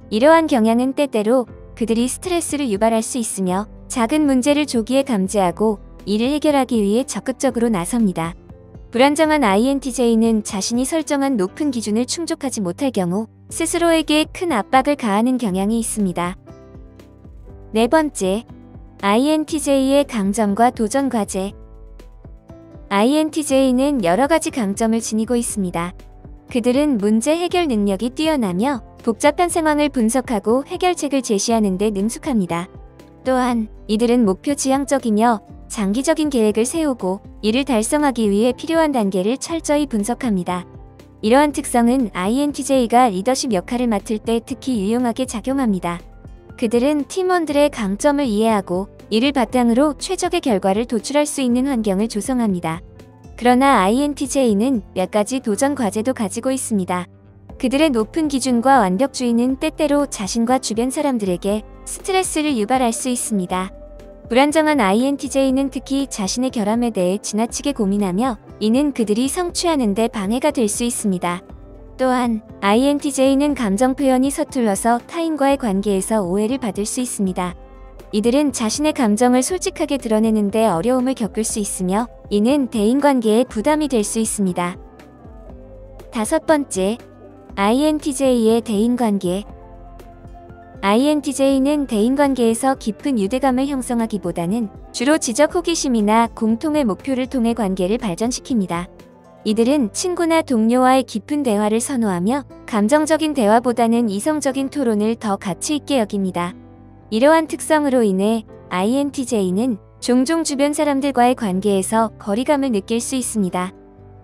이러한 경향은 때때로 그들이 스트레스를 유발할 수 있으며 작은 문제를 조기에 감지하고 이를 해결하기 위해 적극적으로 나섭니다. 불안정한 INTJ는 자신이 설정한 높은 기준을 충족하지 못할 경우 스스로에게 큰 압박을 가하는 경향이 있습니다. 네 번째, INTJ의 강점과 도전 과제. INTJ는 여러 가지 강점을 지니고 있습니다. 그들은 문제 해결 능력이 뛰어나며 복잡한 상황을 분석하고 해결책을 제시하는 데 능숙합니다. 또한 이들은 목표 지향적이며 장기적인 계획을 세우고 이를 달성하기 위해 필요한 단계를 철저히 분석합니다. 이러한 특성은 INTJ가 리더십 역할을 맡을 때 특히 유용하게 작용합니다. 그들은 팀원들의 강점을 이해하고 이를 바탕으로 최적의 결과를 도출할 수 있는 환경을 조성합니다. 그러나 INTJ는 몇 가지 도전 과제도 가지고 있습니다. 그들의 높은 기준과 완벽주의는 때때로 자신과 주변 사람들에게 스트레스를 유발할 수 있습니다. 불안정한 INTJ는 특히 자신의 결함에 대해 지나치게 고민하며 이는 그들이 성취하는 데 방해가 될 수 있습니다. 또한 INTJ는 감정 표현이 서툴러서 타인과의 관계에서 오해를 받을 수 있습니다. 이들은 자신의 감정을 솔직하게 드러내는 데 어려움을 겪을 수 있으며 이는 대인관계에 부담이 될 수 있습니다. 다섯 번째, INTJ의 대인관계. INTJ는 대인관계에서 깊은 유대감을 형성하기보다는 주로 지적 호기심이나 공통의 목표를 통해 관계를 발전시킵니다. 이들은 친구나 동료와의 깊은 대화를 선호하며 감정적인 대화보다는 이성적인 토론을 더 가치 있게 여깁니다. 이러한 특성으로 인해 INTJ는 종종 주변 사람들과의 관계에서 거리감을 느낄 수 있습니다.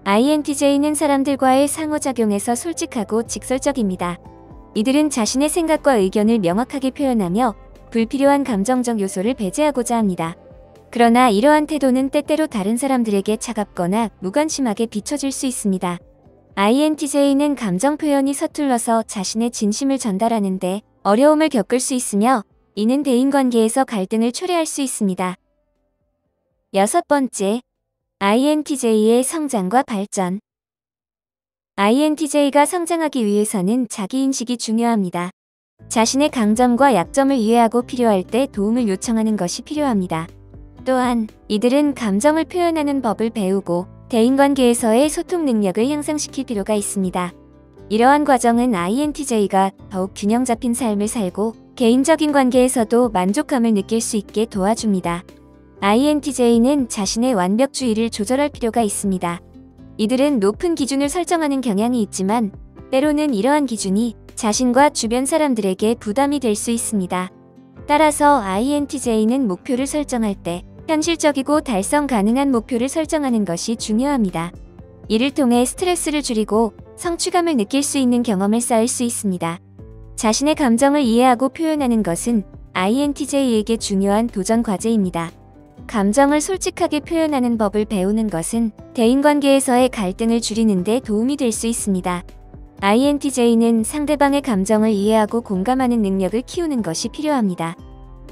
INTJ는 사람들과의 상호작용에서 솔직하고 직설적입니다. 이들은 자신의 생각과 의견을 명확하게 표현하며 불필요한 감정적 요소를 배제하고자 합니다. 그러나 이러한 태도는 때때로 다른 사람들에게 차갑거나 무관심하게 비춰질 수 있습니다. INTJ는 감정 표현이 서툴러서 자신의 진심을 전달하는데 어려움을 겪을 수 있으며 이는 대인관계에서 갈등을 초래할 수 있습니다. 6번째, INTJ의 성장과 발전. INTJ가 성장하기 위해서는 자기인식이 중요합니다. 자신의 강점과 약점을 이해하고 필요할 때 도움을 요청하는 것이 필요합니다. 또한 이들은 감정을 표현하는 법을 배우고 대인관계에서의 소통 능력을 향상시킬 필요가 있습니다. 이러한 과정은 INTJ가 더욱 균형 잡힌 삶을 살고 개인적인 관계에서도 만족감을 느낄 수 있게 도와줍니다. INTJ는 자신의 완벽주의를 조절할 필요가 있습니다. 이들은 높은 기준을 설정하는 경향이 있지만 때로는 이러한 기준이 자신과 주변 사람들에게 부담이 될 수 있습니다. 따라서 INTJ는 목표를 설정할 때 현실적이고 달성 가능한 목표를 설정하는 것이 중요합니다. 이를 통해 스트레스를 줄이고 성취감을 느낄 수 있는 경험을 쌓을 수 있습니다. 자신의 감정을 이해하고 표현하는 것은 INTJ에게 중요한 도전 과제입니다. 감정을 솔직하게 표현하는 법을 배우는 것은 대인관계에서의 갈등을 줄이는 데 도움이 될 수 있습니다. INTJ는 상대방의 감정을 이해하고 공감하는 능력을 키우는 것이 필요합니다.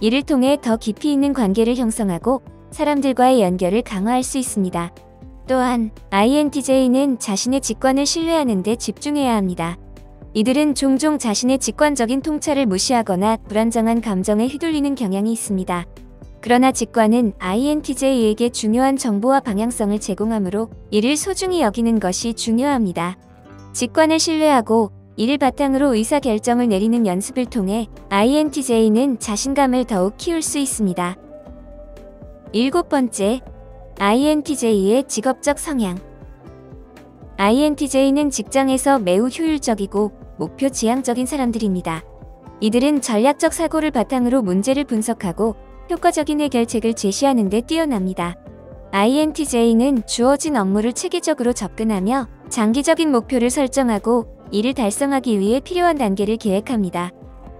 이를 통해 더 깊이 있는 관계를 형성하고 사람들과의 연결을 강화할 수 있습니다. 또한 INTJ는 자신의 직관을 신뢰하는 데 집중해야 합니다. 이들은 종종 자신의 직관적인 통찰을 무시하거나 불안정한 감정에 휘둘리는 경향이 있습니다. 그러나 직관은 INTJ에게 중요한 정보와 방향성을 제공하므로 이를 소중히 여기는 것이 중요합니다. 직관을 신뢰하고 이를 바탕으로 의사결정을 내리는 연습을 통해 INTJ는 자신감을 더욱 키울 수 있습니다. 7번째, INTJ의 직업적 성향. INTJ는 직장에서 매우 효율적이고 목표 지향적인 사람들입니다. 이들은 전략적 사고를 바탕으로 문제를 분석하고 효과적인 해결책을 제시하는 데 뛰어납니다. INTJ는 주어진 업무를 체계적으로 접근하며 장기적인 목표를 설정하고 이를 달성하기 위해 필요한 단계를 계획합니다.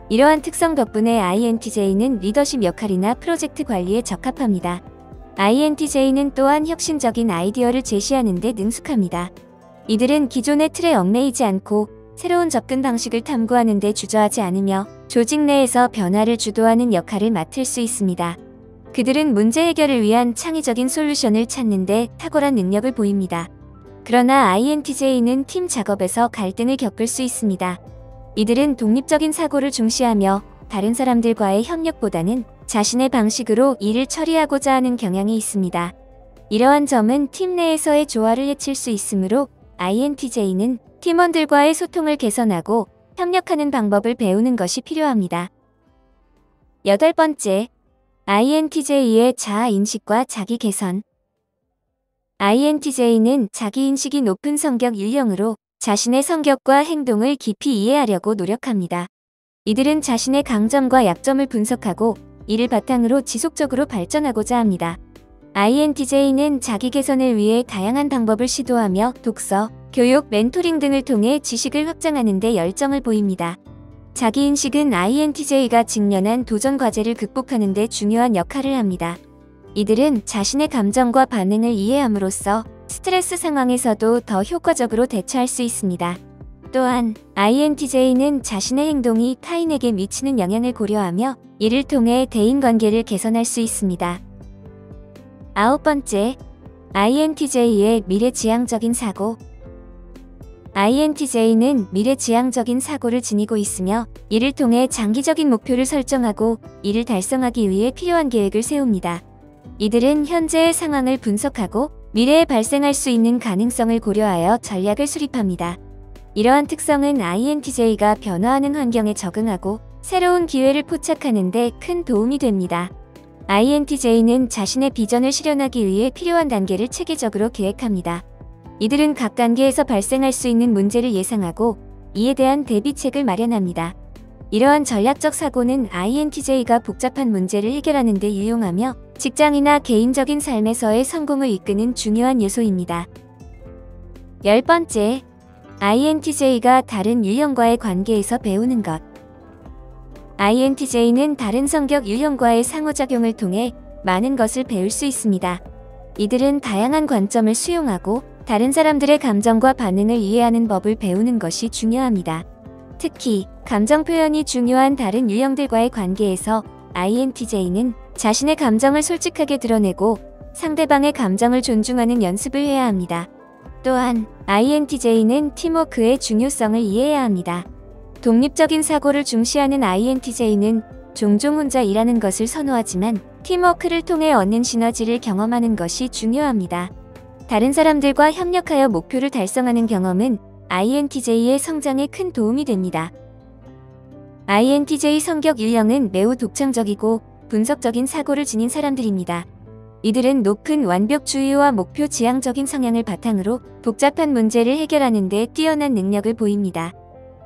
이러한 특성 덕분에 INTJ는 리더십 역할이나 프로젝트 관리에 적합합니다. INTJ는 또한 혁신적인 아이디어를 제시하는 데 능숙합니다. 이들은 기존의 틀에 얽매이지 않고 새로운 접근 방식을 탐구하는 데 주저하지 않으며 조직 내에서 변화를 주도하는 역할을 맡을 수 있습니다. 그들은 문제 해결을 위한 창의적인 솔루션을 찾는 데 탁월한 능력을 보입니다. 그러나 INTJ는 팀 작업에서 갈등을 겪을 수 있습니다. 이들은 독립적인 사고를 중시하며 다른 사람들과의 협력보다는 자신의 방식으로 일을 처리하고자 하는 경향이 있습니다. 이러한 점은 팀 내에서의 조화를 해칠 수 있으므로 INTJ는 팀원들과의 소통을 개선하고 협력하는 방법을 배우는 것이 필요합니다. 8번째, INTJ의 자아인식과 자기 개선. INTJ는 자기인식이 높은 성격 유형으로 자신의 성격과 행동을 깊이 이해하려고 노력합니다. 이들은 자신의 강점과 약점을 분석하고 이를 바탕으로 지속적으로 발전하고자 합니다. INTJ는 자기 개선을 위해 다양한 방법을 시도하며 독서, 교육, 멘토링 등을 통해 지식을 확장하는 데 열정을 보입니다. 자기인식은 INTJ가 직면한 도전 과제를 극복하는 데 중요한 역할을 합니다. 이들은 자신의 감정과 반응을 이해함으로써 스트레스 상황에서도 더 효과적으로 대처할 수 있습니다. 또한 INTJ는 자신의 행동이 타인에게 미치는 영향을 고려하며 이를 통해 대인관계를 개선할 수 있습니다. 9번째, INTJ의 미래지향적인 사고. INTJ는 미래지향적인 사고를 지니고 있으며 이를 통해 장기적인 목표를 설정하고 이를 달성하기 위해 필요한 계획을 세웁니다. 이들은 현재의 상황을 분석하고 미래에 발생할 수 있는 가능성을 고려하여 전략을 수립합니다. 이러한 특성은 INTJ가 변화하는 환경에 적응하고 새로운 기회를 포착하는 데 큰 도움이 됩니다. INTJ는 자신의 비전을 실현하기 위해 필요한 단계를 체계적으로 계획합니다. 이들은 각 단계에서 발생할 수 있는 문제를 예상하고 이에 대한 대비책을 마련합니다. 이러한 전략적 사고는 INTJ가 복잡한 문제를 해결하는 데 유용하며 직장이나 개인적인 삶에서의 성공을 이끄는 중요한 요소입니다. 10번째, INTJ가 다른 유형과의 관계에서 배우는 것. INTJ는 다른 성격 유형과의 상호작용을 통해 많은 것을 배울 수 있습니다. 이들은 다양한 관점을 수용하고 다른 사람들의 감정과 반응을 이해하는 법을 배우는 것이 중요합니다. 특히 감정 표현이 중요한 다른 유형들과의 관계에서 INTJ는 자신의 감정을 솔직하게 드러내고 상대방의 감정을 존중하는 연습을 해야 합니다. 또한 INTJ는 팀워크의 중요성을 이해해야 합니다. 독립적인 사고를 중시하는 INTJ는 종종 혼자 일하는 것을 선호하지만 팀워크를 통해 얻는 시너지를 경험하는 것이 중요합니다. 다른 사람들과 협력하여 목표를 달성하는 경험은 INTJ의 성장에 큰 도움이 됩니다. INTJ 성격 유형은 매우 독창적이고 분석적인 사고를 지닌 사람들입니다. 이들은 높은 완벽주의와 목표 지향적인 성향을 바탕으로 복잡한 문제를 해결하는 데 뛰어난 능력을 보입니다.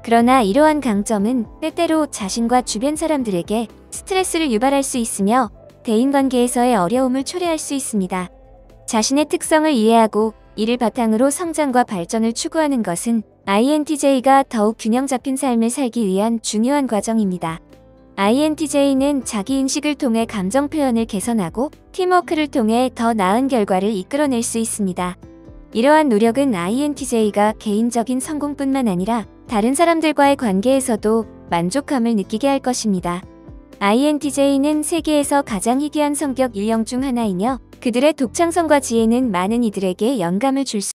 그러나 이러한 강점은 때때로 자신과 주변 사람들에게 스트레스를 유발할 수 있으며 대인관계에서의 어려움을 초래할 수 있습니다. 자신의 특성을 이해하고 이를 바탕으로 성장과 발전을 추구하는 것은 INTJ가 더욱 균형 잡힌 삶을 살기 위한 중요한 과정입니다. INTJ는 자기인식을 통해 감정 표현을 개선하고 팀워크를 통해 더 나은 결과를 이끌어낼 수 있습니다. 이러한 노력은 INTJ가 개인적인 성공뿐만 아니라 다른 사람들과의 관계에서도 만족감을 느끼게 할 것입니다. INTJ는 세계에서 가장 희귀한 성격 유형 중 하나이며 그들의 독창성과 지혜는 많은 이들에게 영감을 줄 수